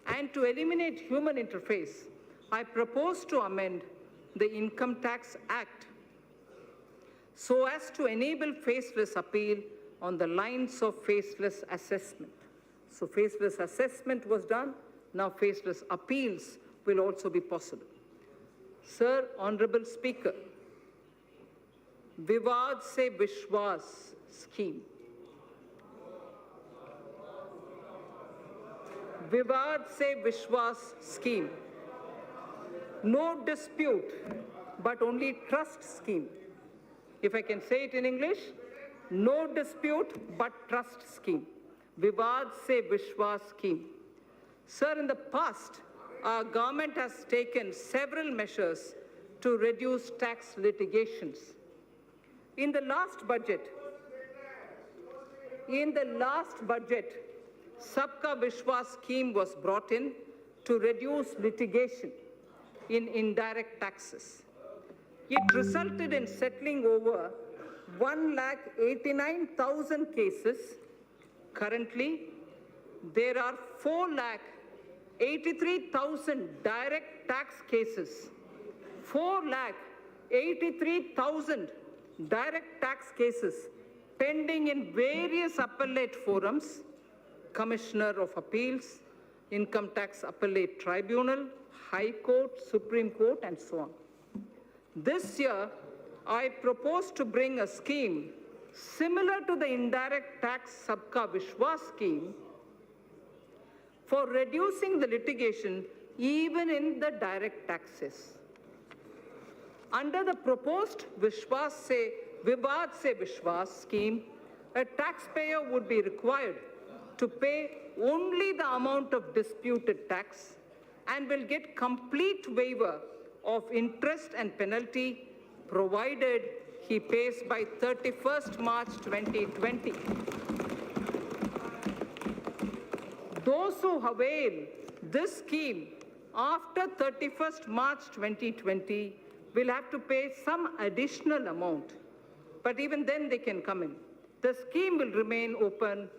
and to eliminate human interface, I propose to amend the Income Tax Act so as to enable faceless appeal on the lines of faceless assessment. So faceless assessment was done, now faceless appeals will also be possible. Sir, Honorable Speaker, Vivad Se Vishwas scheme. Vivad Se Vishwas scheme. No dispute, but only trust scheme. If I can say it in English, no dispute, but trust scheme. Vivad Se Vishwas scheme. Sir, in the past, our government has taken several measures to reduce tax litigations. In the last budget, Sabka Vishwas scheme was brought in to reduce litigation in indirect taxes. It resulted in settling over 1,89,000 cases. Currently, there are 4,83,000 direct tax cases. 4,83,000 direct tax cases pending in various appellate forums, Commissioner of Appeals, Income Tax Appellate Tribunal, High Court, Supreme Court, and so on. This year, I propose to bring a scheme similar to the indirect tax Sabka Vishwas scheme for reducing the litigation even in the direct taxes. Under the proposed Vishwas Se Vivad Se Vishwas scheme, a taxpayer would be required to pay only the amount of disputed tax and will get complete waiver of interest and penalty provided he pays by 31st March 2020. Those who avail this scheme after 31st March 2020 will have to pay some additional amount, but even then they can come in. The scheme will remain open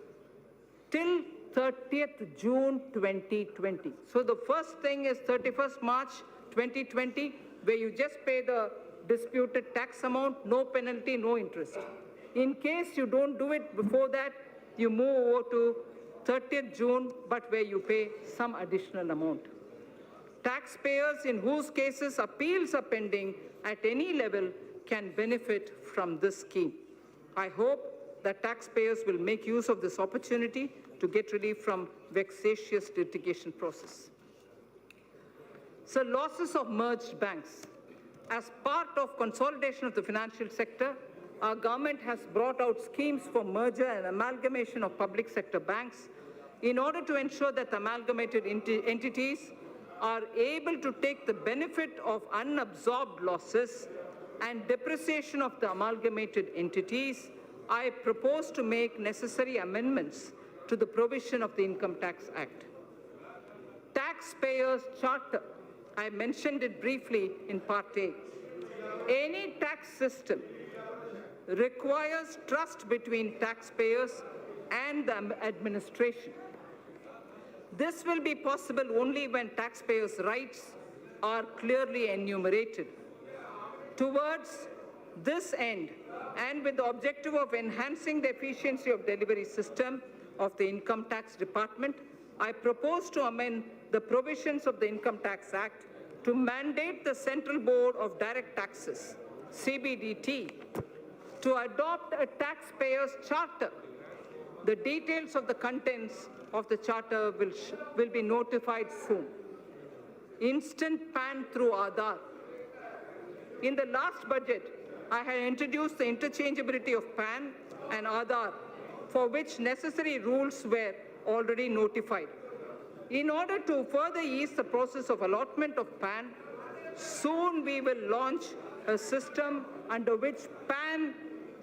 till 30th June 2020. So the first thing is 31st March 2020, where you just pay the disputed tax amount, no penalty, no interest. In case you don't do it before that, you move over to 30th June, but where you pay some additional amount. Taxpayers in whose cases appeals are pending at any level can benefit from this scheme. I hope that taxpayers will make use of this opportunity to get relief from vexatious litigation process. So losses of merged banks. As part of consolidation of the financial sector, our government has brought out schemes for merger and amalgamation of public sector banks in order to ensure that amalgamated entities are able to take the benefit of unabsorbed losses and depreciation of the amalgamated entities. I propose to make necessary amendments to the provision of the Income Tax Act. Taxpayers' Charter. I mentioned it briefly in Part A. Any tax system requires trust between taxpayers and the administration. This will be possible only when taxpayers' rights are clearly enumerated. Towards this end, and with the objective of enhancing the efficiency of delivery system of the Income Tax Department, I propose to amend the provisions of the Income Tax Act to mandate the Central Board of Direct Taxes, CBDT, to adopt a taxpayer's charter. The details of the contents of the charter will be notified soon. Instant PAN through Aadhaar. In the last budget, I had introduced the interchangeability of PAN and Aadhaar, for which necessary rules were already notified. In order to further ease the process of allotment of PAN, soon we will launch a system under which PAN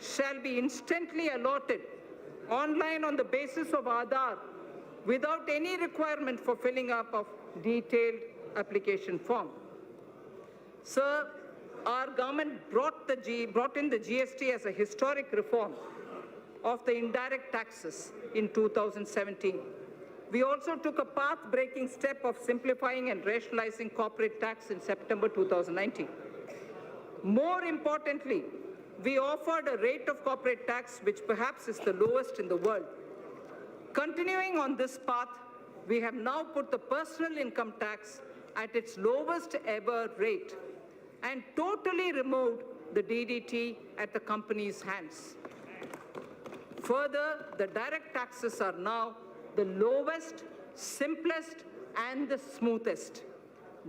shall be instantly allotted online on the basis of Aadhaar without any requirement for filling up of detailed application form. Sir, our government brought in the GST as a historic reform of the indirect taxes in 2017. We also took a path-breaking step of simplifying and rationalizing corporate tax in September 2019. More importantly, we offered a rate of corporate tax which perhaps is the lowest in the world. Continuing on this path, we have now put the personal income tax at its lowest ever rate and totally removed the DDT at the company's hands. Further, the direct taxes are now the lowest, simplest, and the smoothest.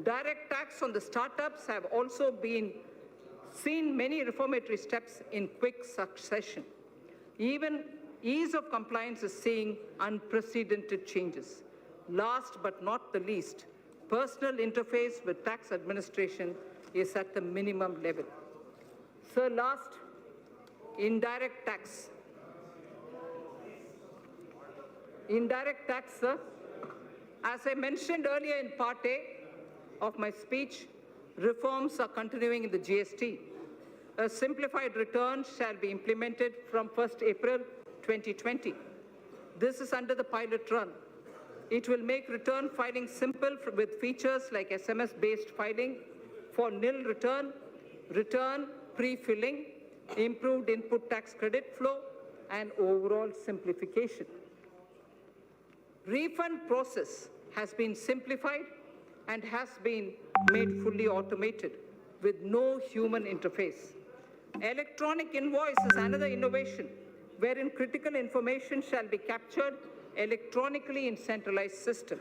Direct tax on the startups have also seen many reformatory steps in quick succession. Even ease of compliance is seeing unprecedented changes. Last but not the least, personal interface with tax administration is at the minimum level. So last, indirect tax. Indirect tax, sir. As I mentioned earlier in Part A of my speech, reforms are continuing in the GST. A simplified return shall be implemented from 1st April 2020. This is under the pilot run. It will make return filing simple with features like SMS-based filing for nil return, return pre-filling, improved input tax credit flow, and overall simplification. Refund process has been simplified and has been made fully automated with no human interface. Electronic invoice is another innovation wherein critical information shall be captured electronically in centralized system.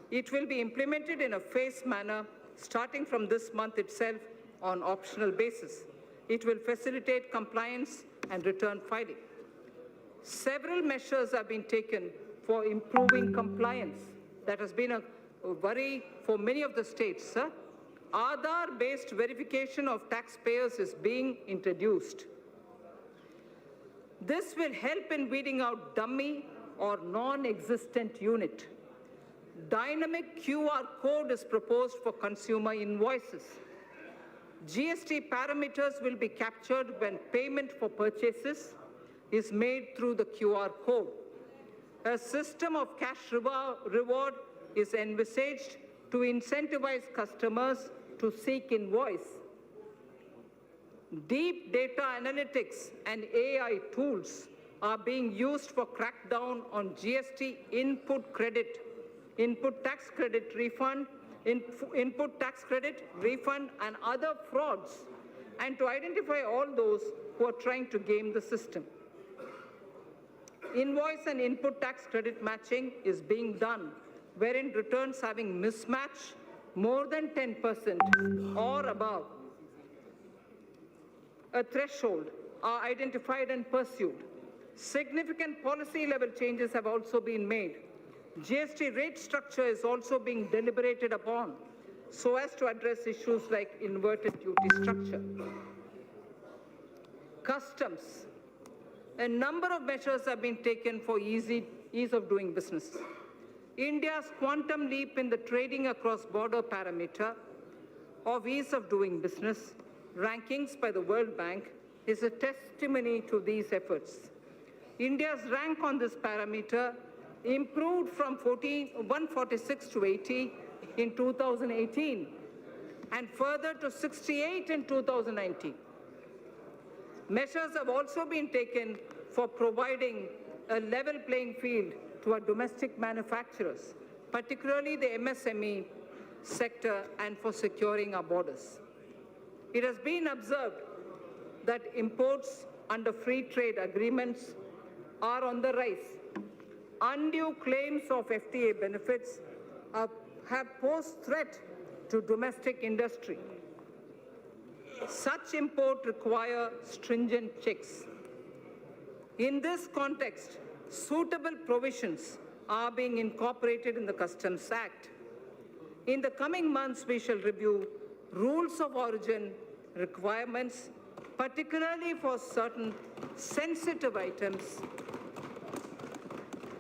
It will be implemented in a phased manner starting from this month itself on optional basis. It will facilitate compliance and return filing. Several measures have been taken for improving compliance. That has been a worry for many of the states, sir. Aadhaar-based verification of taxpayers is being introduced. This will help in weeding out dummy or non-existent unit. Dynamic QR code is proposed for consumer invoices. GST parameters will be captured when payment for purchases is made through the QR code. A system of cash reward is envisaged to incentivize customers to seek invoice. Deep data analytics and AI tools are being used for crackdown on GST input tax credit refund, and other frauds, and to identify all those who are trying to game the system. Invoice and input tax credit matching is being done, wherein returns having mismatch more than 10% or above a threshold are identified and pursued. Significant policy level changes have also been made. GST rate structure is also being deliberated upon so as to address issues like inverted duty structure. Customs. A number of measures have been taken for ease of doing business. India's quantum leap in the trading across border parameter of ease of doing business rankings by the World Bank is a testimony to these efforts. India's rank on this parameter improved from 146 to 80 in 2018 and further to 68 in 2019. Measures have also been taken for providing a level playing field to our domestic manufacturers, particularly the MSME sector, and for securing our borders. It has been observed that imports under free trade agreements are on the rise. Undue claims of FTA benefits have posed threat to domestic industry. Such import require stringent checks. In this context, suitable provisions are being incorporated in the Customs Act. In the coming months, we shall review rules of origin requirements, particularly for certain sensitive items,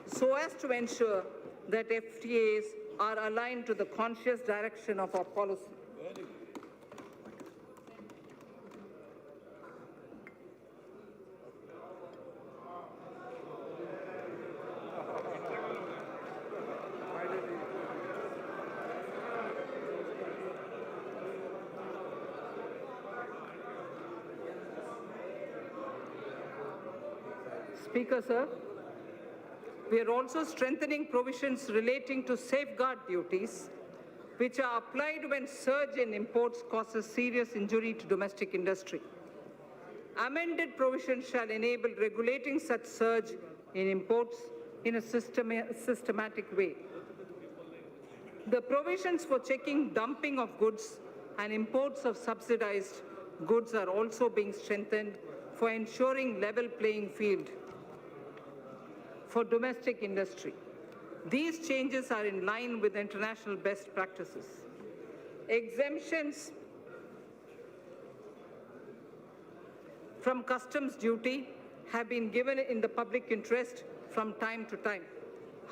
so as to ensure that FTAs are aligned to the conscious direction of our policy. Speaker, sir, we are also strengthening provisions relating to safeguard duties, which are applied when surge in imports causes serious injury to domestic industry. Amended provisions shall enable regulating such surge in imports in a systematic way. The provisions for checking dumping of goods and imports of subsidized goods are also being strengthened for ensuring level playing field for domestic industry. These changes are in line with international best practices. Exemptions from customs duty have been given in the public interest from time to time.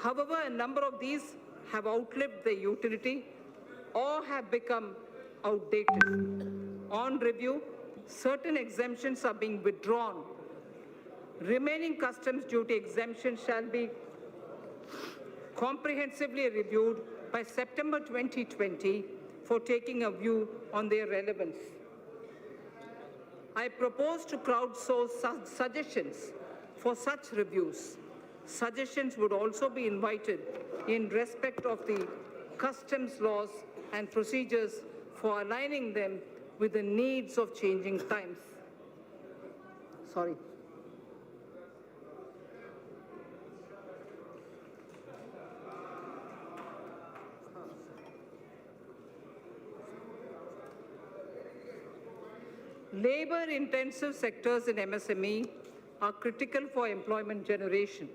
However, a number of these have outlived their utility or have become outdated. On review, certain exemptions are being withdrawn. Remaining customs duty exemptions shall be comprehensively reviewed by September 2020 for taking a view on their relevance. I propose to crowdsource suggestions for such reviews. Suggestions would also be invited in respect of the customs laws and procedures for aligning them with the needs of changing times. Sorry. Labor-intensive sectors in MSME are critical for employment generation.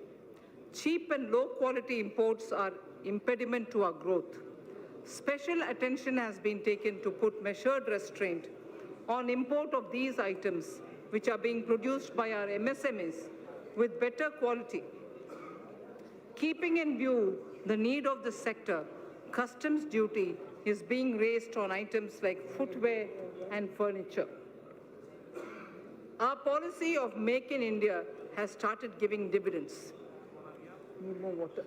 Cheap and low-quality imports are impediment to our growth. Special attention has been taken to put measured restraint on import of these items, which are being produced by our MSMEs with better quality. Keeping in view the need of the sector, customs duty is being raised on items like footwear and furniture. Our policy of Make in India has started giving dividends. Need more water.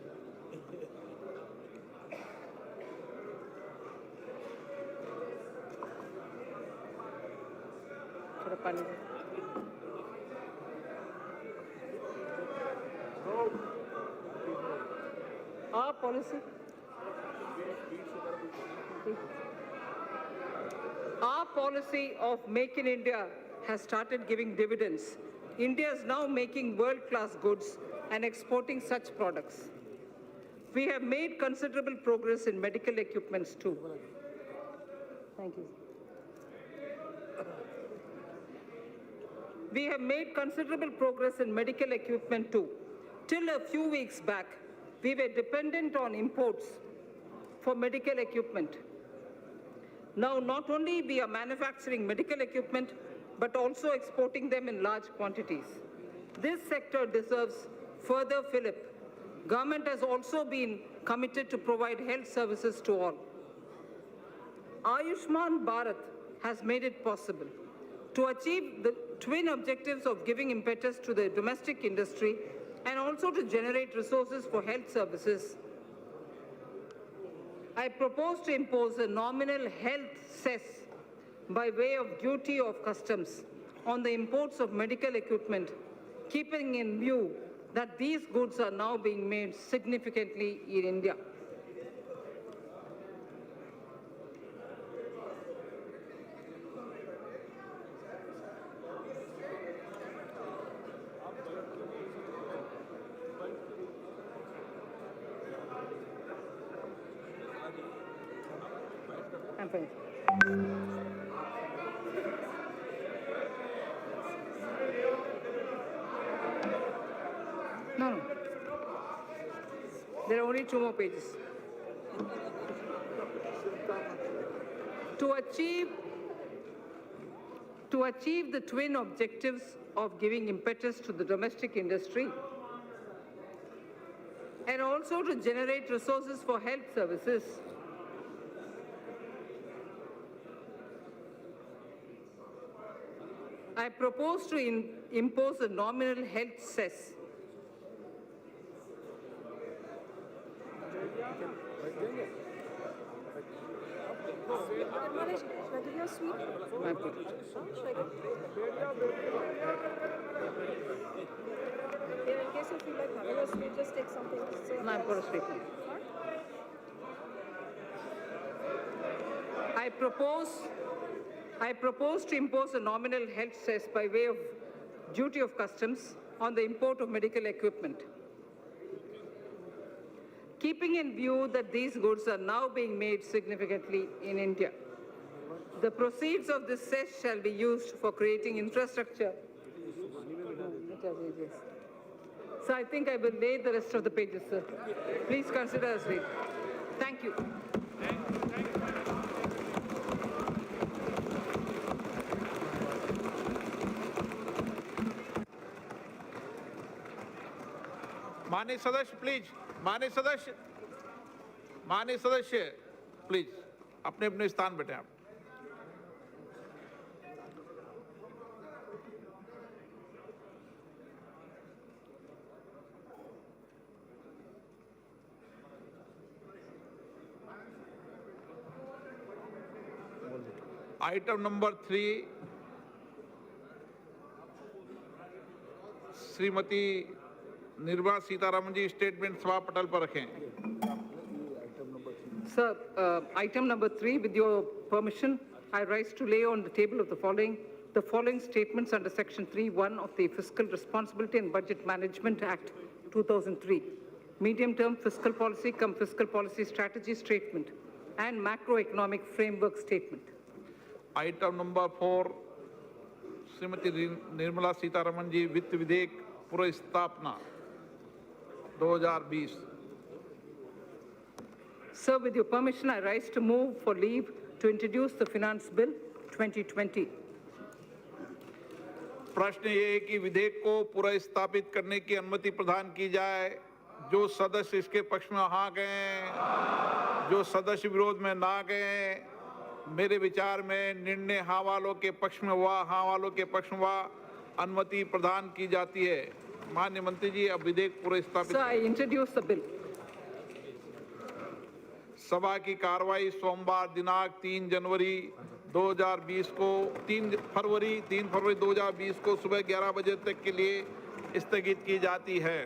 Our policy of Make in India has started giving dividends. India is now making world-class goods and exporting such products. We have made considerable progress in medical equipments too. Thank you. We have made considerable progress in medical equipment too. Till a few weeks back, we were dependent on imports for medical equipment. Now, not only we are manufacturing medical equipment, but also exporting them in large quantities. This sector deserves further fillip. Government has also been committed to provide health services to all. Ayushman Bharat has made it possible to achieve the twin objectives of giving impetus to the domestic industry and also to generate resources for health services. I propose to impose a nominal health cess by way of duty of customs on the imports of medical equipment, keeping in view that these goods are now being made significantly in India. I'm fine. No. There are only 2 more pages. To achieve the twin objectives of giving impetus to the domestic industry and also to generate resources for health services, I propose to impose a nominal health cess. In case you feel like having a sweet, just take something. No, I've got a sweet. I propose to impose a nominal health cess by way of duty of customs on the import of medical equipment. Keeping in view that these goods are now being made significantly in India, the proceeds of this cess shall be used for creating infrastructure. So I think I will lay the rest of the pages, sir. Please consider as read. Thank you. माननीय सदस्य please, माननीय सदस्य please अपने अपने स्थान बैठे आप। Item number 3 Shrimati Nirmala Sitharaman जी statement सभा पटल पर रखें। Sir, item number 3, with your permission, I rise to lay on the table of the following statements under Section 3(1) of the Fiscal Responsibility and Budget Management Act 2003, medium-term fiscal policy cum fiscal policy strategy statement and macroeconomic framework statement. Item number 4 Shrimati Nirmala Sitharaman ji वित्त विधेयक पुनर्स्थापना 2020। Sir, with your permission, I rise to move for leave to introduce the Finance Bill 2020. प्रश्न ये है कि विधेयक को पुनर्स्थापित करने की अनुमति प्रदान की जाए। जो सदस्य इसके पक्ष में हाँ गए, जो सदस्य विरोध में ना गए, मेरे विचार में निर्णय हाँ वालों के पक्ष में हुआ, हाँ वालों के पक्ष में हुआ, अनुमति प्रदान की जाती है। माननीय मंत्री जी, अब विधेयक पुनर्स्थापित। Sir, I introduce the bill. सभा की कार्रवाई सोमवार दिनांक 3 फरवरी 2020 को सुबह 11 बजे तक के लिए स्थगित की जाती है।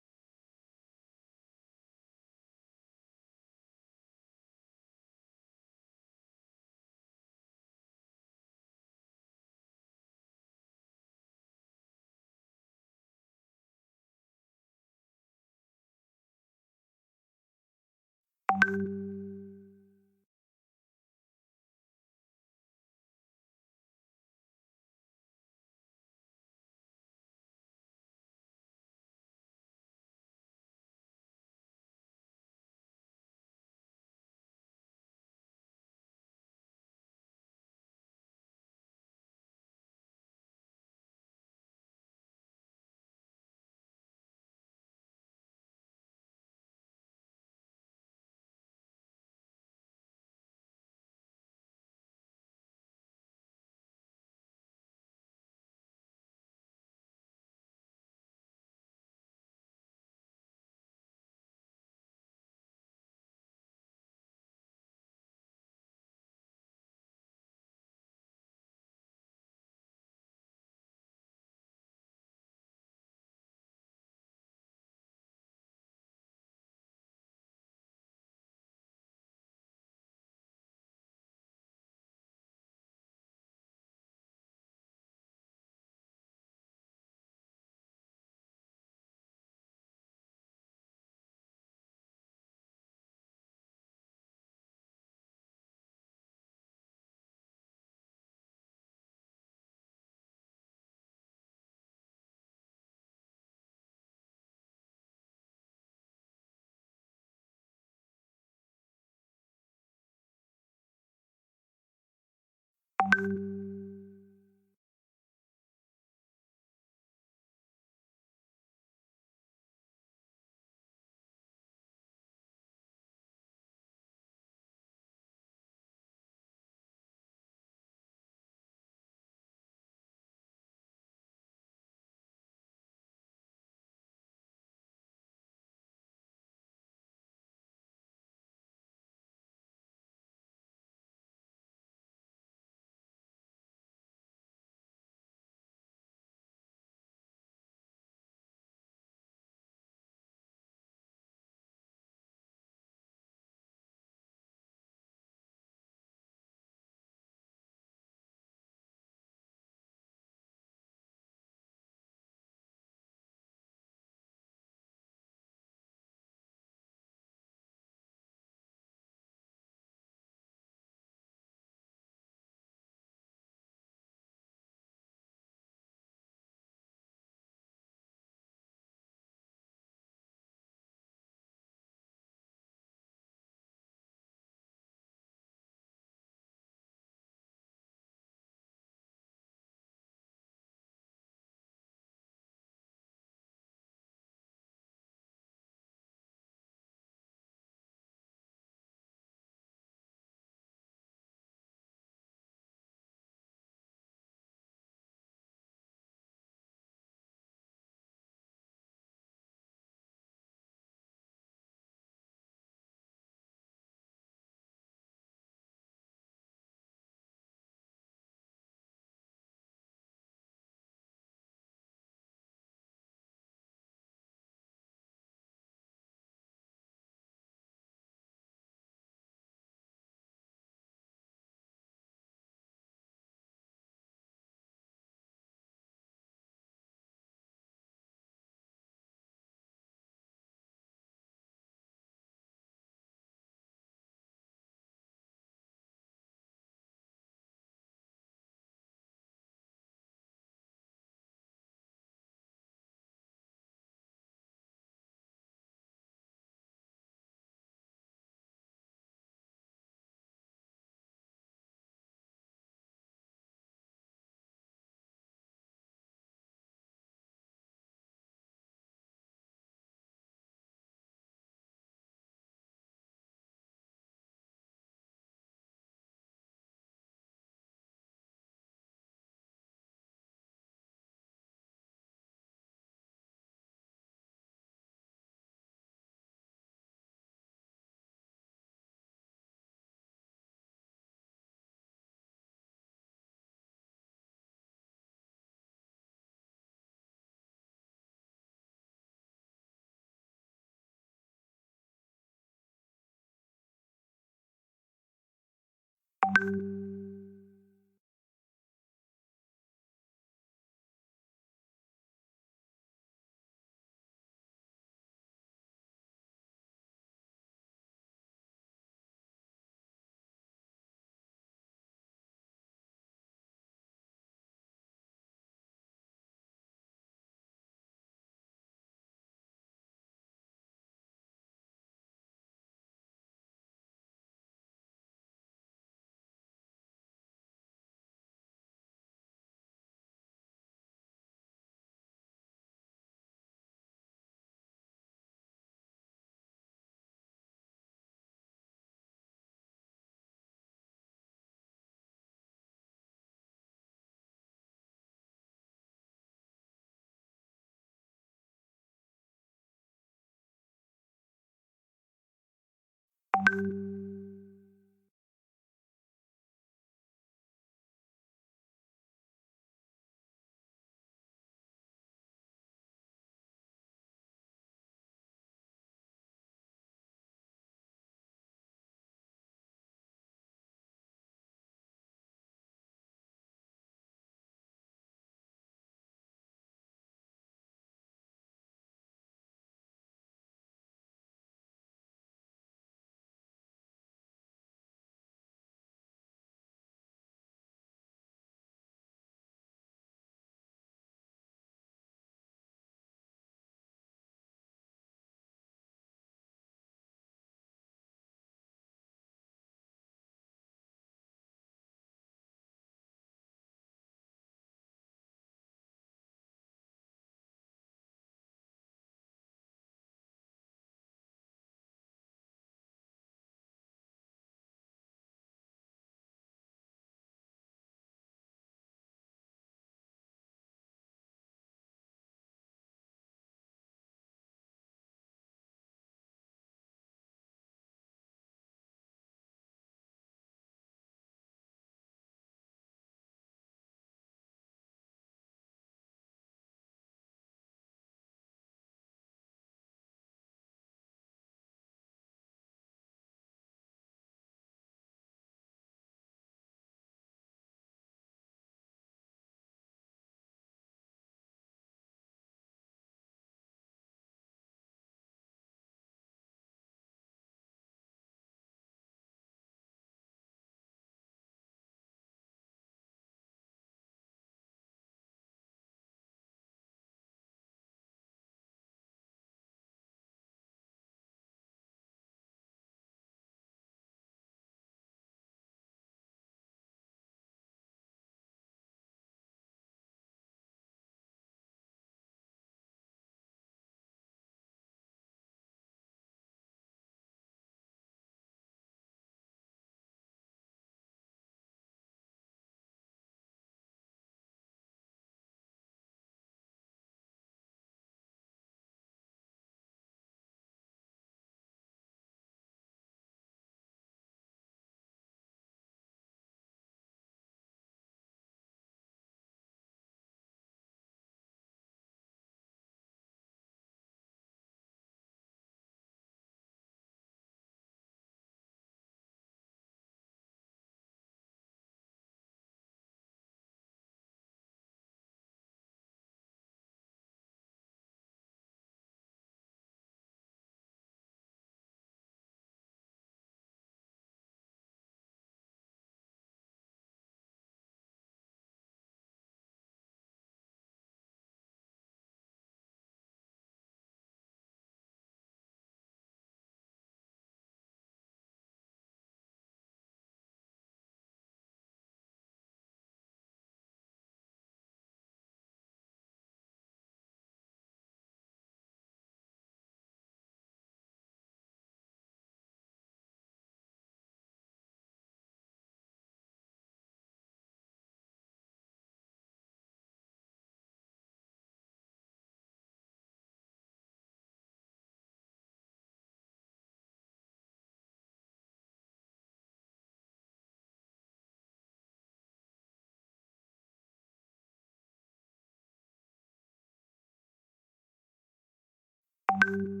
Thank you.